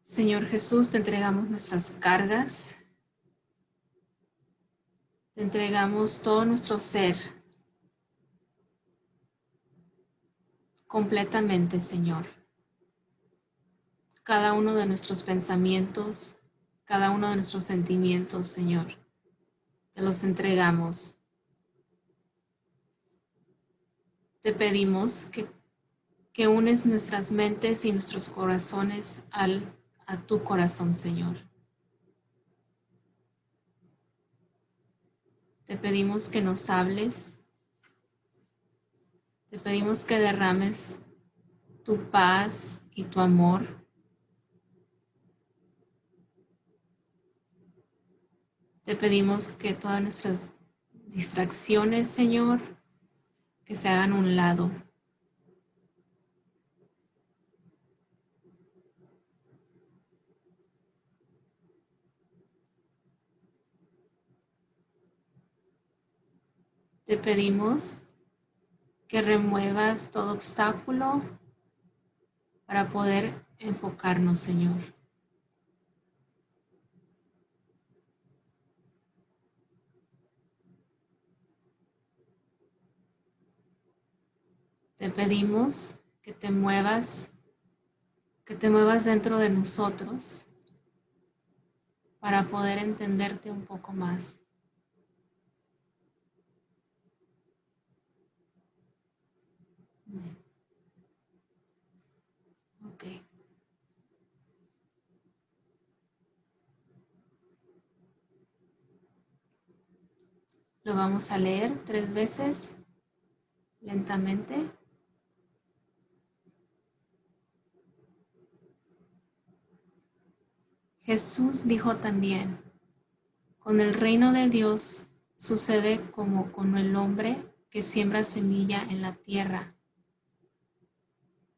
Señor Jesús, te entregamos nuestras cargas. Te entregamos todo nuestro ser. Completamente, Señor. Cada uno de nuestros pensamientos, cada uno de nuestros sentimientos, Señor. Te los entregamos. Te pedimos que unes nuestras mentes y nuestros corazones a tu corazón, Señor. Te pedimos que nos hables. Te pedimos que derrames tu paz y tu amor. Te pedimos que todas nuestras distracciones, Señor, que se hagan a un lado. Te pedimos que remuevas todo obstáculo para poder enfocarnos, Señor. te pedimos que te muevas dentro de nosotros para poder entenderte un poco más. Ok. Lo vamos a leer 3 veces lentamente. Jesús dijo también, con el reino de Dios sucede como con el hombre que siembra semilla en la tierra,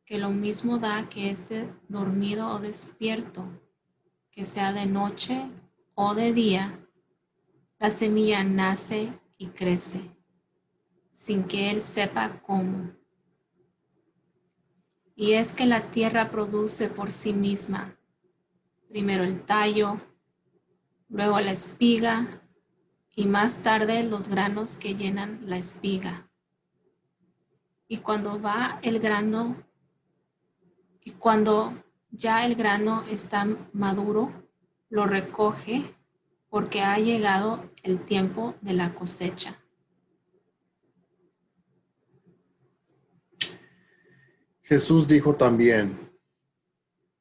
que lo mismo da que esté dormido o despierto, que sea de noche o de día, la semilla nace y crece, sin que él sepa cómo. Y es que la tierra produce por sí misma, primero el tallo, luego la espiga y más tarde los granos que llenan la espiga. Y cuando ya el grano está maduro, lo recoge porque ha llegado el tiempo de la cosecha. Jesús dijo también,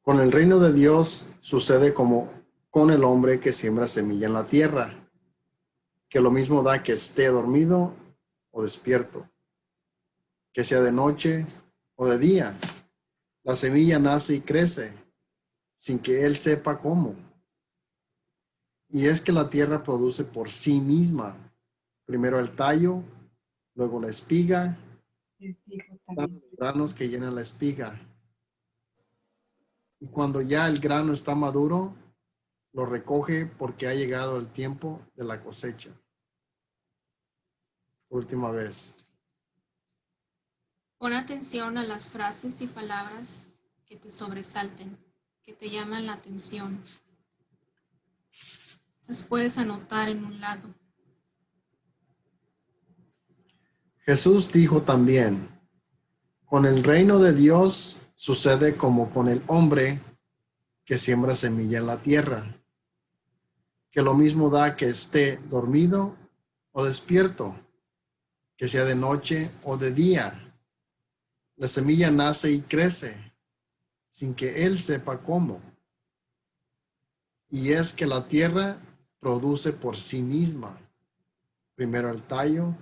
con el reino de Dios sucede como con el hombre que siembra semilla en la tierra, que lo mismo da que esté dormido o despierto, que sea de noche o de día. La semilla nace y crece, sin que él sepa cómo. Y es que la tierra produce por sí misma, primero el tallo, luego la espiga, los granos que llenan la espiga. Y cuando ya el grano está maduro, lo recoge porque ha llegado el tiempo de la cosecha. Última vez. Pon atención a las frases y palabras que te sobresalten, que te llaman la atención. Las puedes anotar en un lado. Jesús dijo también, con el reino de Dios sucede como con el hombre que siembra semilla en la tierra, que lo mismo da que esté dormido o despierto, que sea de noche o de día. La semilla nace y crece, sin que él sepa cómo. Y es que la tierra produce por sí misma, primero el tallo,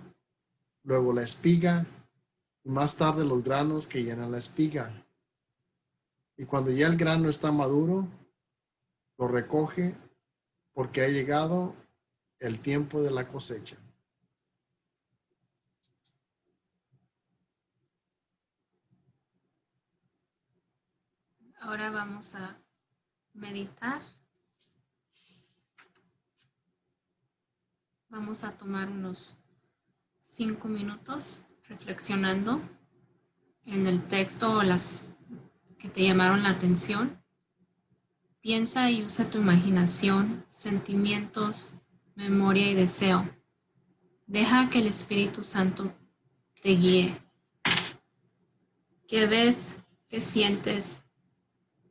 luego la espiga, y más tarde los granos que llenan la espiga. Y cuando ya el grano está maduro, lo recoge porque ha llegado el tiempo de la cosecha. Ahora vamos a meditar. Vamos a tomar unos 5 minutos reflexionando en el texto o las que te llamaron la atención. Piensa y usa tu imaginación, sentimientos, memoria y deseo. Deja que el Espíritu Santo te guíe. ¿Qué ves? ¿Qué sientes?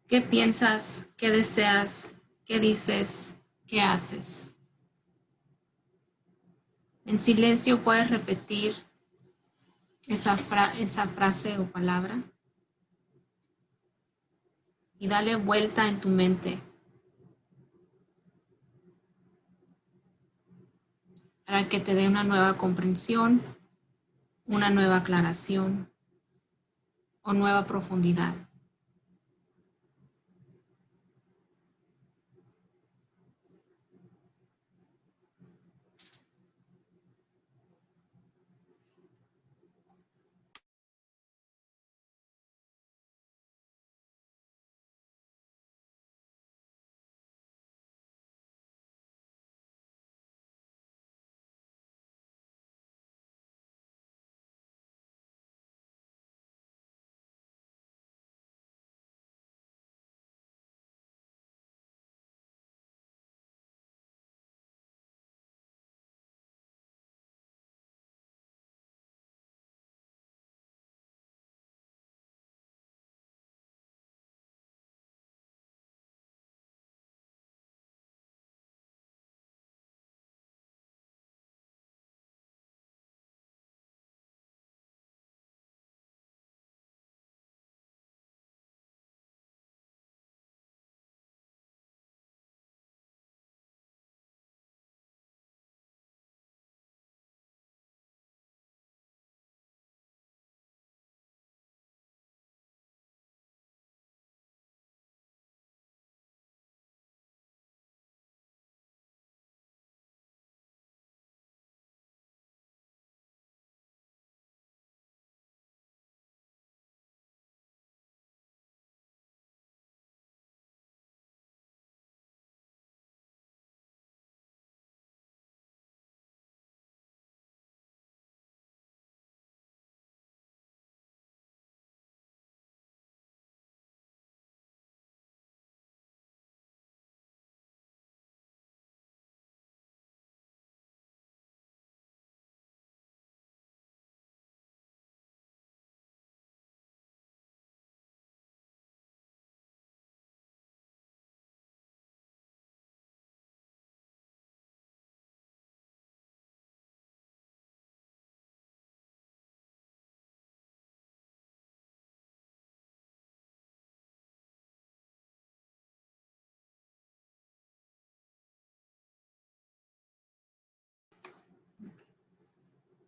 ¿Qué piensas? ¿Qué deseas? ¿Qué dices? ¿Qué haces? En silencio puedes repetir esa frase o palabra y dale vuelta en tu mente para que te dé una nueva comprensión, una nueva aclaración o nueva profundidad.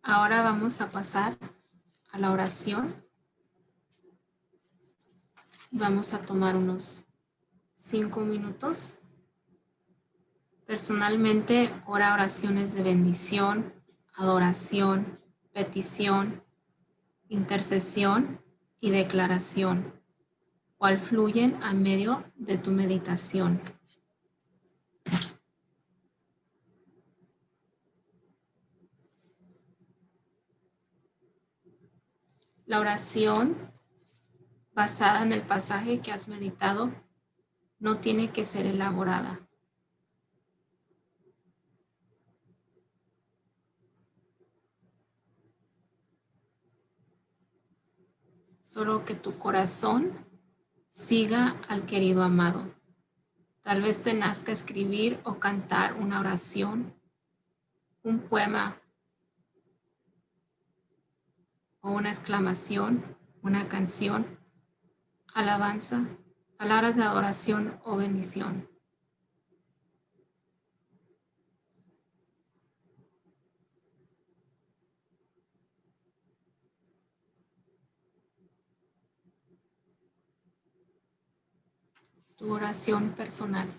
Ahora vamos a pasar a la oración. Vamos a tomar unos 5 minutos. Personalmente, ora oraciones de bendición, adoración, petición, intercesión y declaración, cual fluyen a medio de tu meditación. La oración basada en el pasaje que has meditado no tiene que ser elaborada. Solo que tu corazón siga al querido amado. Tal vez te nazca escribir o cantar una oración, un poema o una exclamación, una canción, alabanza, palabras de adoración o bendición. Tu oración personal.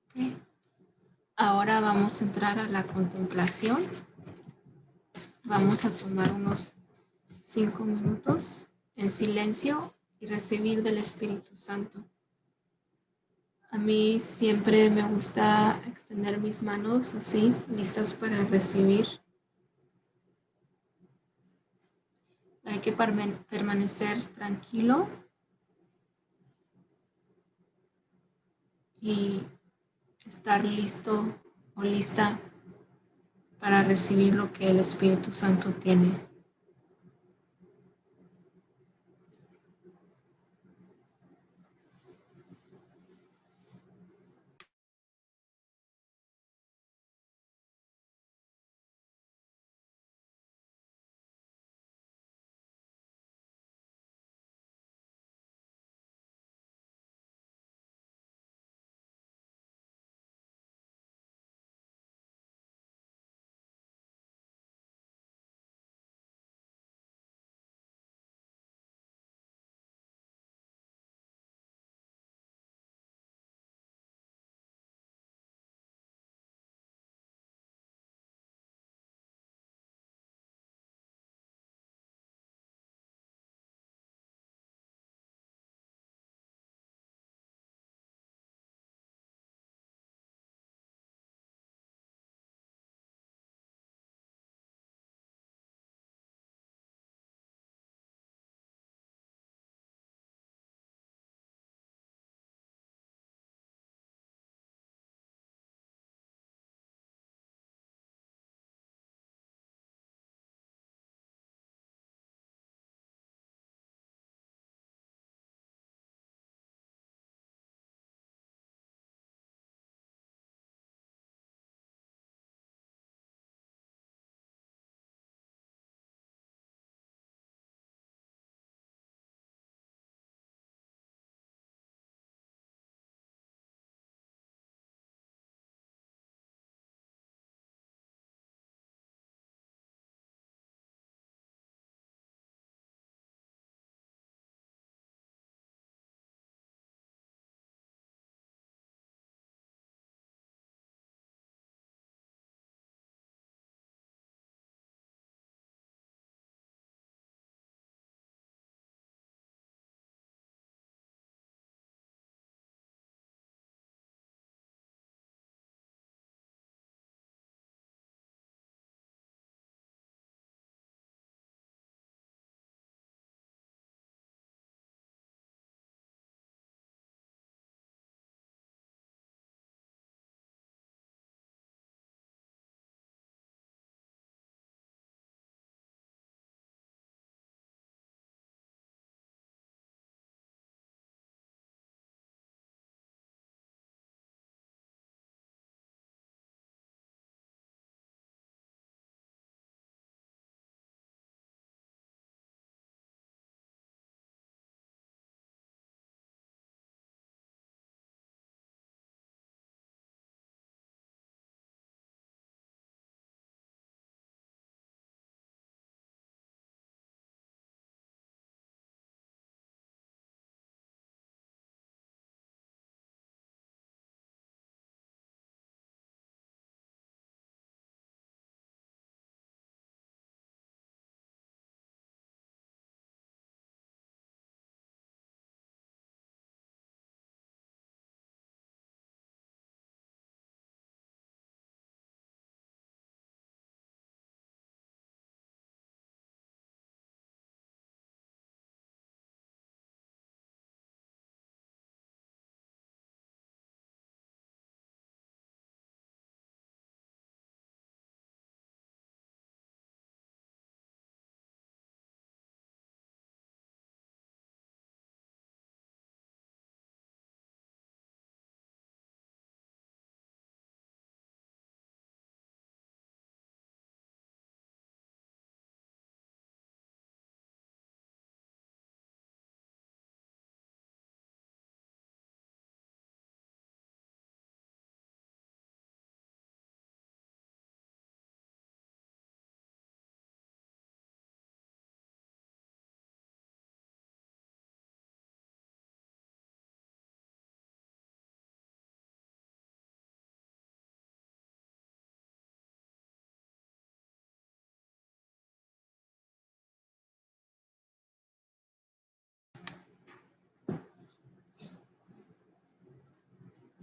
Okay. Ahora vamos a entrar a la contemplación. Vamos a tomar unos 5 minutos en silencio y recibir del Espíritu Santo. A mí siempre me gusta extender mis manos así, listas para recibir. Hay que permanecer tranquilo y estar listo o lista para recibir lo que el Espíritu Santo tiene.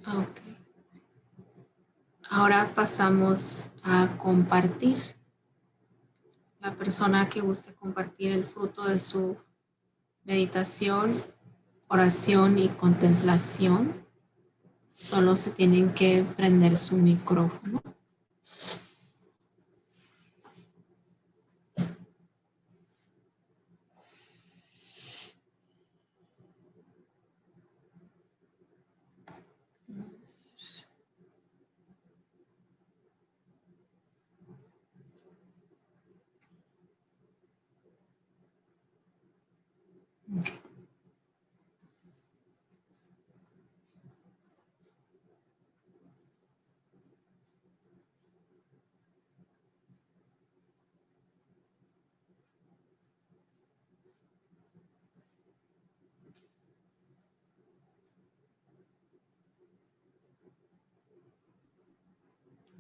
Ok. Ahora pasamos a compartir. La persona que guste compartir el fruto de su meditación, oración y contemplación Solo se tienen que prender su micrófono.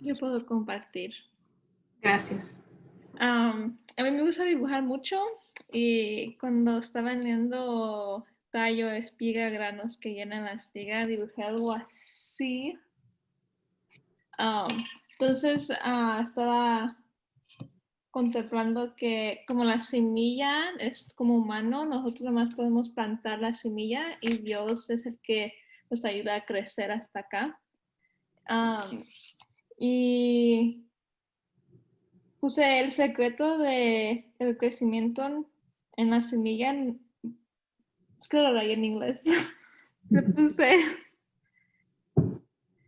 Yo puedo compartir. Gracias. A mí me gusta dibujar mucho y cuando estaba leyendo tallo, espiga, granos que llenan la espiga, dibujé algo así. Entonces estaba contemplando que como la semilla es como humano, nosotros nomás podemos plantar la semilla y Dios es el que nos ayuda a crecer hasta acá. Y puse el secreto del crecimiento en la semilla, es que lo leí en inglés. Le puse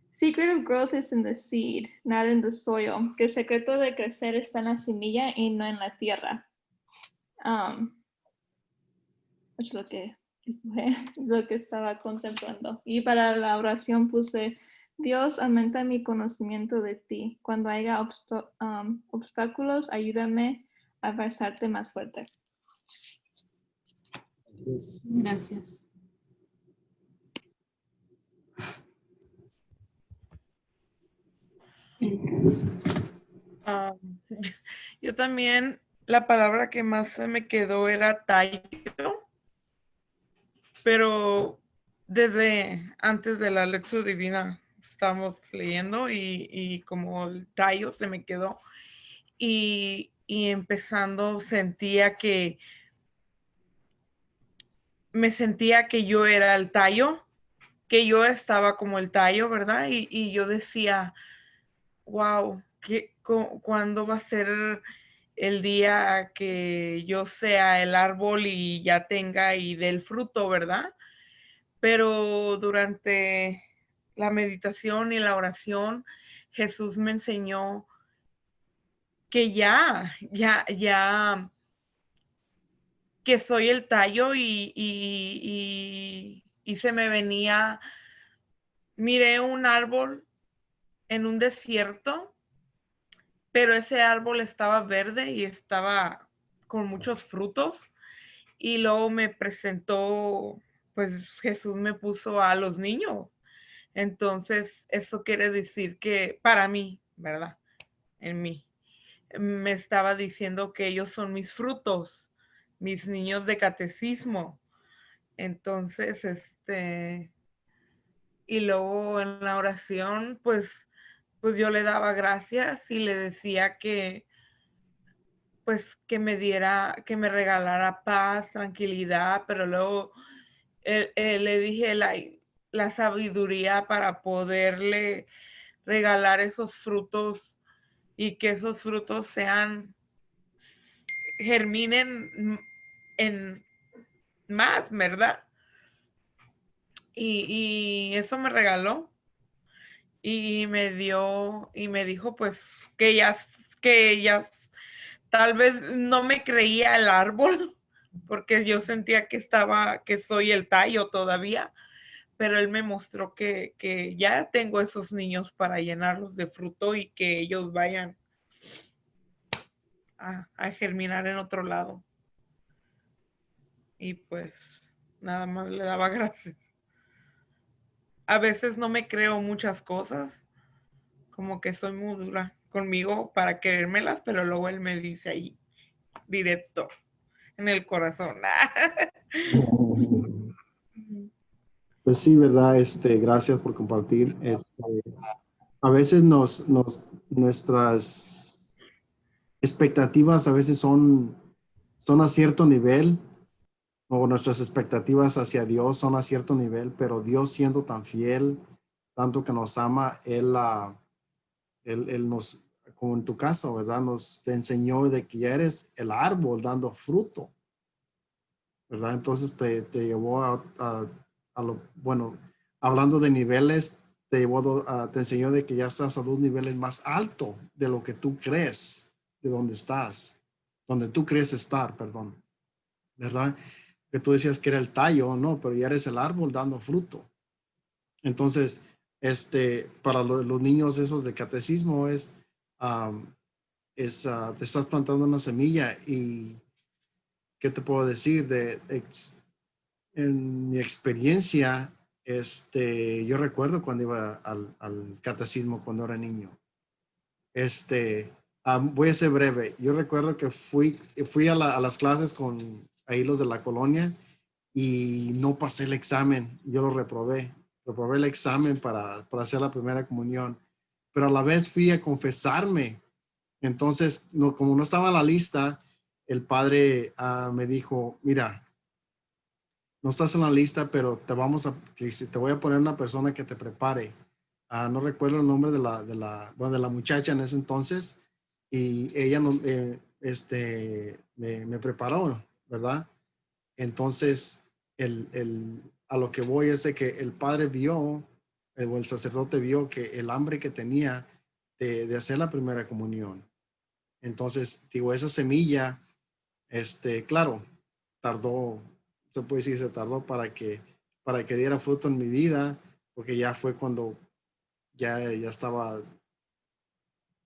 Secret of growth is in the seed, not in the soil. Que el secreto de crecer está en la semilla y no en la tierra. Es lo que estaba contemplando. Y para la oración puse, Dios, aumenta mi conocimiento de ti. Cuando haya obstáculos, ayúdame a abrazarte más fuerte. Gracias. Yo también, la palabra que más se me quedó era tallo, pero desde antes de la lección divina estábamos leyendo y como el tallo se me quedó y empezando me sentía que yo era el tallo, que yo estaba como el tallo, ¿verdad? Y yo decía, wow, ¿cuándo va a ser el día que yo sea el árbol y ya tenga y dé el fruto, ¿verdad? Pero durante la meditación y la oración, Jesús me enseñó que que soy el tallo y se me venía, miré un árbol en un desierto, pero ese árbol estaba verde y estaba con muchos frutos. Y luego me presentó, pues Jesús me puso a los niños. Entonces, eso quiere decir que para mí, ¿verdad? En mí, me estaba diciendo que ellos son mis frutos, mis niños de catecismo. Entonces, y luego en la oración, pues yo le daba gracias y le decía que, pues que me regalara paz, tranquilidad, pero luego le dije la sabiduría para poderle regalar esos frutos y que esos frutos germinen en más, ¿verdad? Y eso me regaló y me dijo pues que ella tal vez no me creía el árbol porque yo sentía que soy el tallo todavía, pero él me mostró que ya tengo esos niños para llenarlos de fruto y que ellos vayan a germinar en otro lado. Y pues nada más le daba gracias. A veces no me creo muchas cosas, como que soy muy dura conmigo para creérmelas, pero luego él me dice ahí, directo, en el corazón. Pues sí, ¿verdad? Gracias por compartir. A veces nuestras expectativas a veces son a cierto nivel, o nuestras expectativas hacia Dios son a cierto nivel, pero Dios siendo tan fiel, tanto que nos ama, Él nos, como en tu caso, ¿verdad? Te enseñó de que ya eres el árbol dando fruto, ¿verdad? Entonces te llevó a lo, bueno, hablando de niveles, te enseñó de que ya estás a 2 niveles más alto de lo que tú crees, de donde estás, donde tú crees estar, perdón, ¿verdad? Que tú decías que era el tallo, no, pero ya eres el árbol dando fruto. Entonces, para los niños esos de catecismo te estás plantando una semilla y ¿qué te puedo decir? En mi experiencia, yo recuerdo cuando iba al catecismo cuando era niño. Voy a ser breve. Yo recuerdo que fui a las clases con ahí los de la colonia y no pasé el examen. Yo lo reprobé. Reprobé el examen para hacer la primera comunión. Pero a la vez fui a confesarme. Entonces, no, como no estaba en la lista, el padre me dijo, mira, no estás en la lista, pero te voy a poner una persona que te prepare. No recuerdo el nombre de la muchacha en ese entonces, y ella me preparó, ¿verdad? Entonces, a lo que voy es de que el padre vio, o el sacerdote vio que el hambre que tenía de hacer la primera comunión. Entonces, digo, esa semilla, claro, tardó, se puede decir, se tardó para que diera fruto en mi vida, porque ya fue cuando ya estaba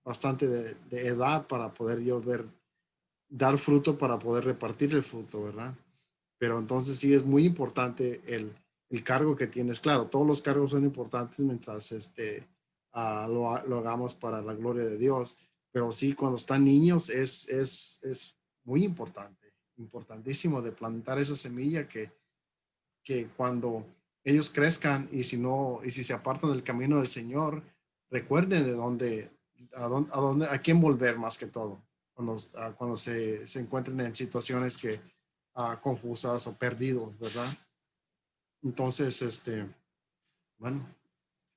bastante de edad para poder yo dar fruto para poder repartir el fruto, ¿verdad? Pero entonces sí es muy importante el cargo que tienes. Claro, todos los cargos son importantes mientras lo hagamos para la gloria de Dios, pero sí, cuando están niños es muy importante, importantísimo de plantar esa semilla que cuando ellos crezcan y si se apartan del camino del Señor, recuerden a quién volver más que todo, cuando se encuentren en situaciones confusas o perdidos, ¿verdad? Entonces, bueno,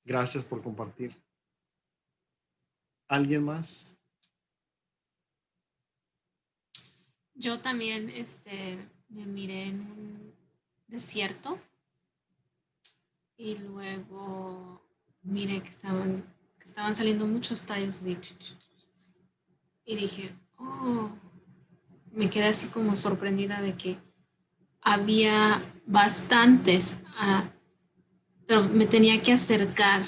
gracias por compartir. ¿Alguien más? Yo también me miré en un desierto y luego miré que estaban saliendo muchos tallos y dije, oh, me quedé así como sorprendida de que había bastantes, pero me tenía que acercar,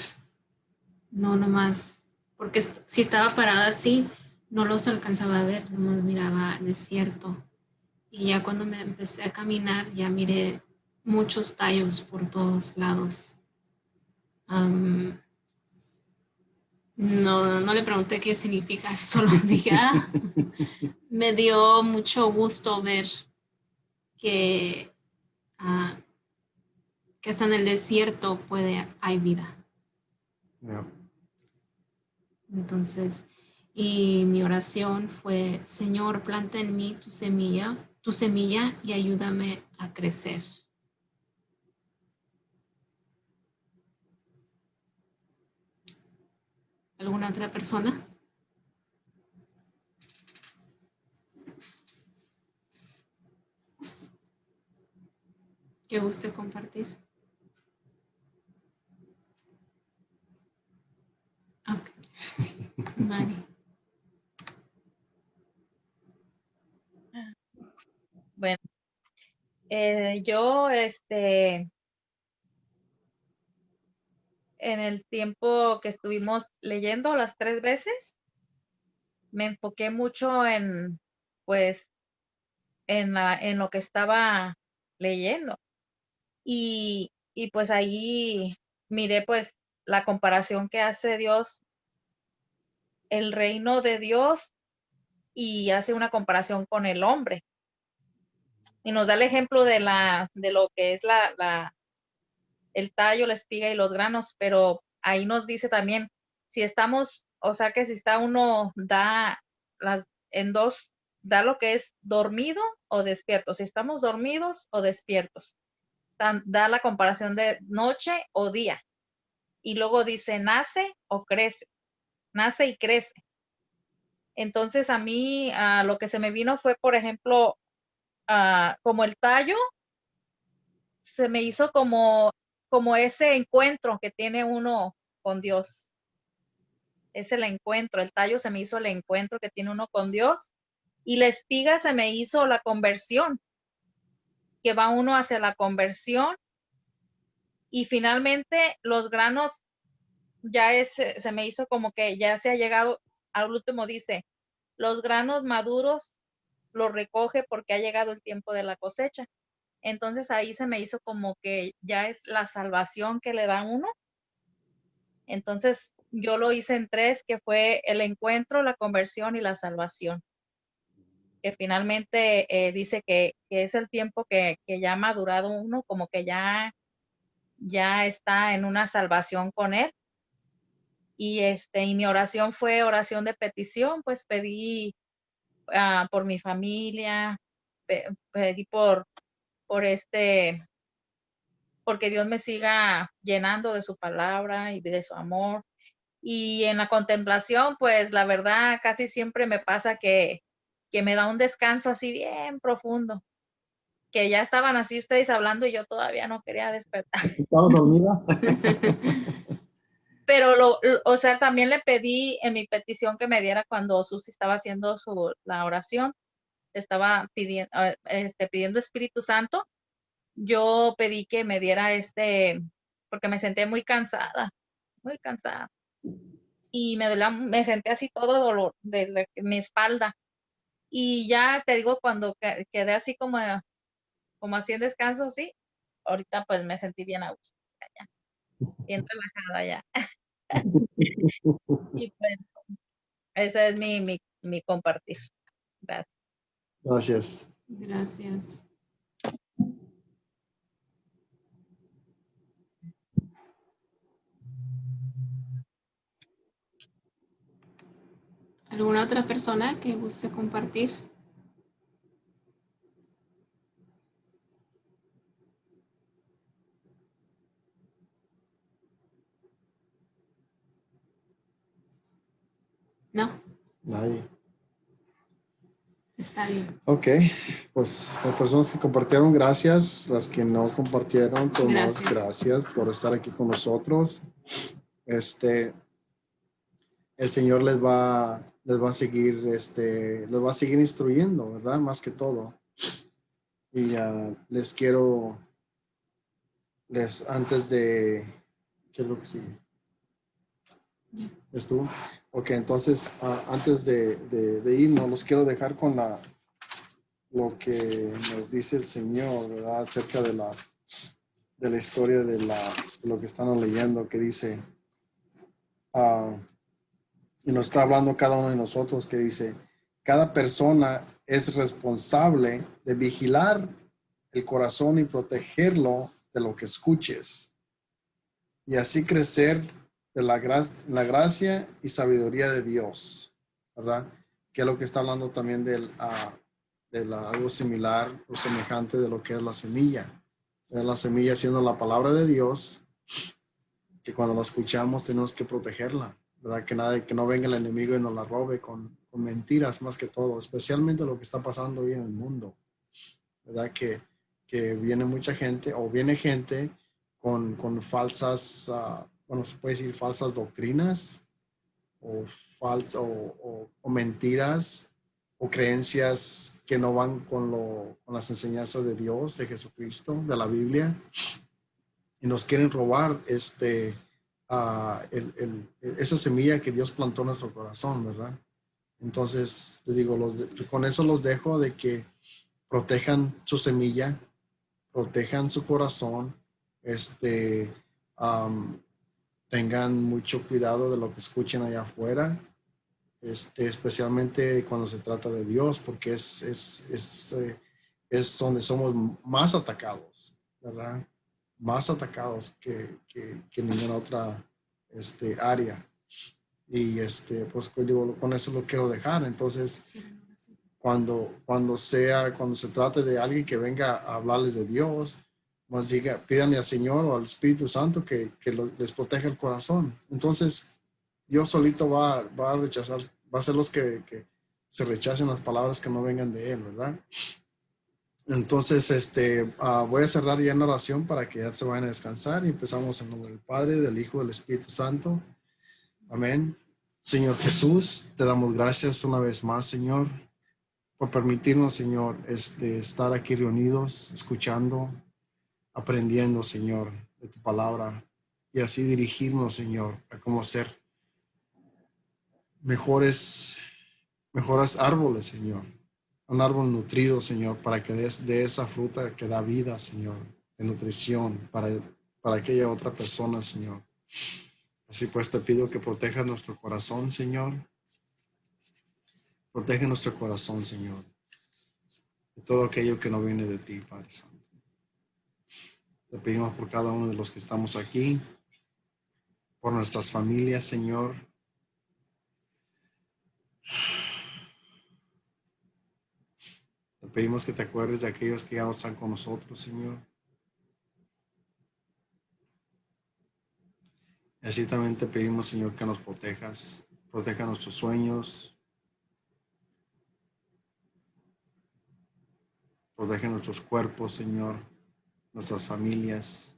no nomás, porque si estaba parada así, no los alcanzaba a ver, nomás miraba desierto. Y ya cuando me empecé a caminar, ya miré muchos tallos por todos lados. No le pregunté qué significa, solo dije, me dio mucho gusto ver que, que hasta en el desierto hay vida. Yeah. Entonces, y mi oración fue, Señor, planta en mí tu semilla y ayúdame a crecer. ¿Alguna otra persona? ¿Que guste compartir? Ok. Mari. Bueno, yo, en el tiempo que estuvimos leyendo las 3 veces, me enfoqué mucho pues, en lo que estaba leyendo. Y pues ahí miré, pues, la comparación que hace Dios, el reino de Dios, y hace una comparación con el hombre. Y nos da el ejemplo de lo que es el tallo, la espiga y los granos, pero ahí nos dice también, si estamos, o sea que si está uno, da lo que es dormido o despierto, si estamos dormidos o despiertos, da la comparación de noche o día. y luego dice nace o crece, nace y crece. Entonces a mí lo que se me vino fue, por ejemplo, como el tallo, se me hizo como ese encuentro que tiene uno con Dios. Es el encuentro, el tallo se me hizo el encuentro que tiene uno con Dios, y la espiga se me hizo la conversión, que va uno hacia la conversión, y finalmente los granos se me hizo como que ya se ha llegado al último, dice, los granos maduros los recoge porque ha llegado el tiempo de la cosecha. Entonces ahí se me hizo como que ya es la salvación que le da uno. Entonces yo lo hice en 3, que fue el encuentro, la conversión y la salvación. Que finalmente dice que es el tiempo que ya ha madurado uno, como que ya está en una salvación con él. Y mi oración fue oración de petición, pues pedí por mi familia, pedí porque Dios me siga llenando de su palabra y de su amor. Y en la contemplación, pues la verdad, casi siempre me pasa que me da un descanso así bien profundo, que ya estaban así ustedes hablando y yo todavía no quería despertar. ¿Estabas dormida? Pero o sea, también le pedí en mi petición que me diera cuando Susi estaba haciendo la oración, estaba pidiendo Espíritu Santo. Yo pedí que me diera porque me senté muy cansada, y me senté así todo dolor de mi espalda. Y ya te digo, cuando quedé así como así en descanso, sí, ahorita pues me sentí bien a gusto, ya, bien relajada ya. Y pues ese es mi compartir. Gracias. Gracias. Gracias. ¿Alguna otra persona que guste compartir? No, Nadie. está bien. Ok, pues las personas que compartieron, gracias. Las que no compartieron, todos gracias por estar aquí con nosotros. El Señor les va a seguir, les va a seguir instruyendo, ¿verdad? Más que todo. Y antes de, ¿qué es lo que sigue? ¿Estuvo? Ok, entonces, antes de irnos, los quiero dejar con lo que nos dice el Señor, ¿verdad? Acerca de la historia de lo que están leyendo, que dice, y nos está hablando cada uno de nosotros, que dice, cada persona es responsable de vigilar el corazón y protegerlo de lo que escuches, y así crecer de la gracia y sabiduría de Dios, ¿verdad? Que es lo que está hablando también de algo similar o semejante de lo que es la semilla. La semilla siendo la palabra de Dios, que cuando la escuchamos tenemos que protegerla, ¿verdad? Que no venga el enemigo y nos la robe con mentiras más que todo, especialmente lo que está pasando hoy en el mundo, ¿verdad? Que viene mucha gente o viene gente con falsas, bueno, se puede decir falsas doctrinas o mentiras o creencias que no van con las enseñanzas de Dios, de Jesucristo, de la Biblia, y nos quieren robar esa semilla que Dios plantó en nuestro corazón, ¿verdad? Entonces, les digo, con eso los dejo de que protejan su semilla, protejan su corazón, tengan mucho cuidado de lo que escuchen allá afuera, especialmente cuando se trata de Dios, porque es donde somos más atacados, ¿verdad? Más atacados que ninguna otra área. Y pues digo, con eso lo quiero dejar. Entonces, cuando se trate de alguien que venga a hablarles de Dios, Más diga, pídanle al Señor o al Espíritu Santo que les proteja el corazón. Entonces, Dios solito va a rechazar, va a ser los que se rechacen las palabras que no vengan de Él, ¿verdad? Entonces, voy a cerrar ya en oración para que ya se vayan a descansar y empezamos en nombre del Padre, del Hijo, del Espíritu Santo. Amén. Señor Jesús, te damos gracias una vez más, Señor, por permitirnos, Señor, estar aquí reunidos, escuchando, aprendiendo, Señor, de tu palabra y así dirigirnos, Señor, a cómo ser mejores árboles, Señor. Un árbol nutrido, Señor, para que des de esa fruta que da vida, Señor, de nutrición para aquella otra persona, Señor. Así pues te pido que protejas nuestro corazón, Señor. Protege nuestro corazón, Señor, de todo aquello que no viene de ti, Padre Santo. Te pedimos por cada uno de los que estamos aquí, por nuestras familias, Señor. Te pedimos que te acuerdes de aquellos que ya no están con nosotros, Señor. Y así también te pedimos, Señor, que nos protejas. Proteja nuestros sueños. Protege nuestros cuerpos, Señor. Nuestras familias.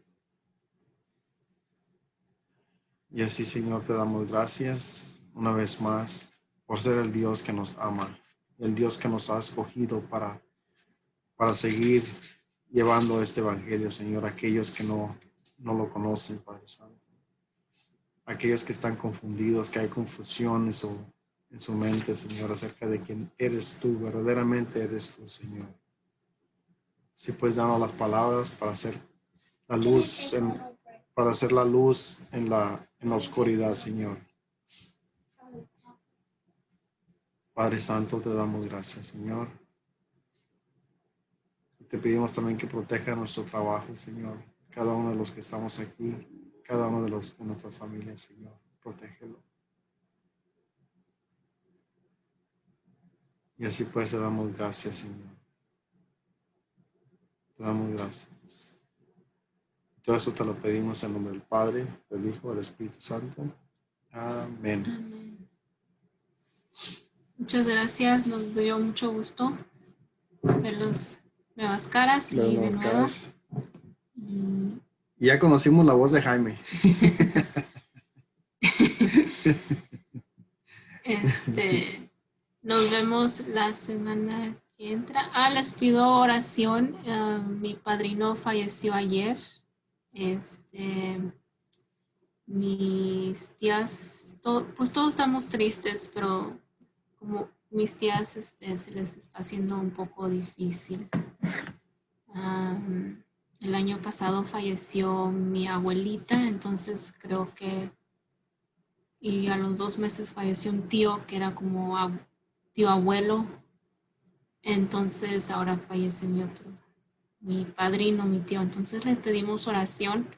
Y así, Señor, te damos gracias una vez más por ser el Dios que nos ama. El Dios que nos ha escogido para seguir llevando este evangelio, Señor, a aquellos que no lo conocen, Padre Santo. Aquellos que están confundidos, que hay confusión en su mente, Señor, acerca de quién eres tú, verdaderamente eres tú, Señor. Si puedes darnos las palabras para hacer la luz, en la oscuridad, Señor. Padre Santo, te damos gracias, Señor. Te pedimos también que proteja nuestro trabajo, Señor. Cada uno de los que estamos aquí, cada uno de nuestras familias, Señor. Protégelo. Y así pues te damos gracias, Señor. Te damos gracias. Todo eso te lo pedimos en nombre del Padre, del Hijo, del Espíritu Santo. Amén. Amén. Muchas gracias, nos dio mucho gusto ver las nuevas caras y Las de nuevas nuevo. caras. Y Y ya conocimos la voz de Jaime. nos vemos la semana que entra. Les pido oración. Mi padrino falleció ayer. Mis tías, pues todos estamos tristes, pero como mis tías se les está haciendo un poco difícil. El año pasado falleció mi abuelita, entonces creo que, y a los 2 meses falleció un tío que era como tío abuelo, entonces ahora fallece mi padrino, mi tío, entonces le pedimos oración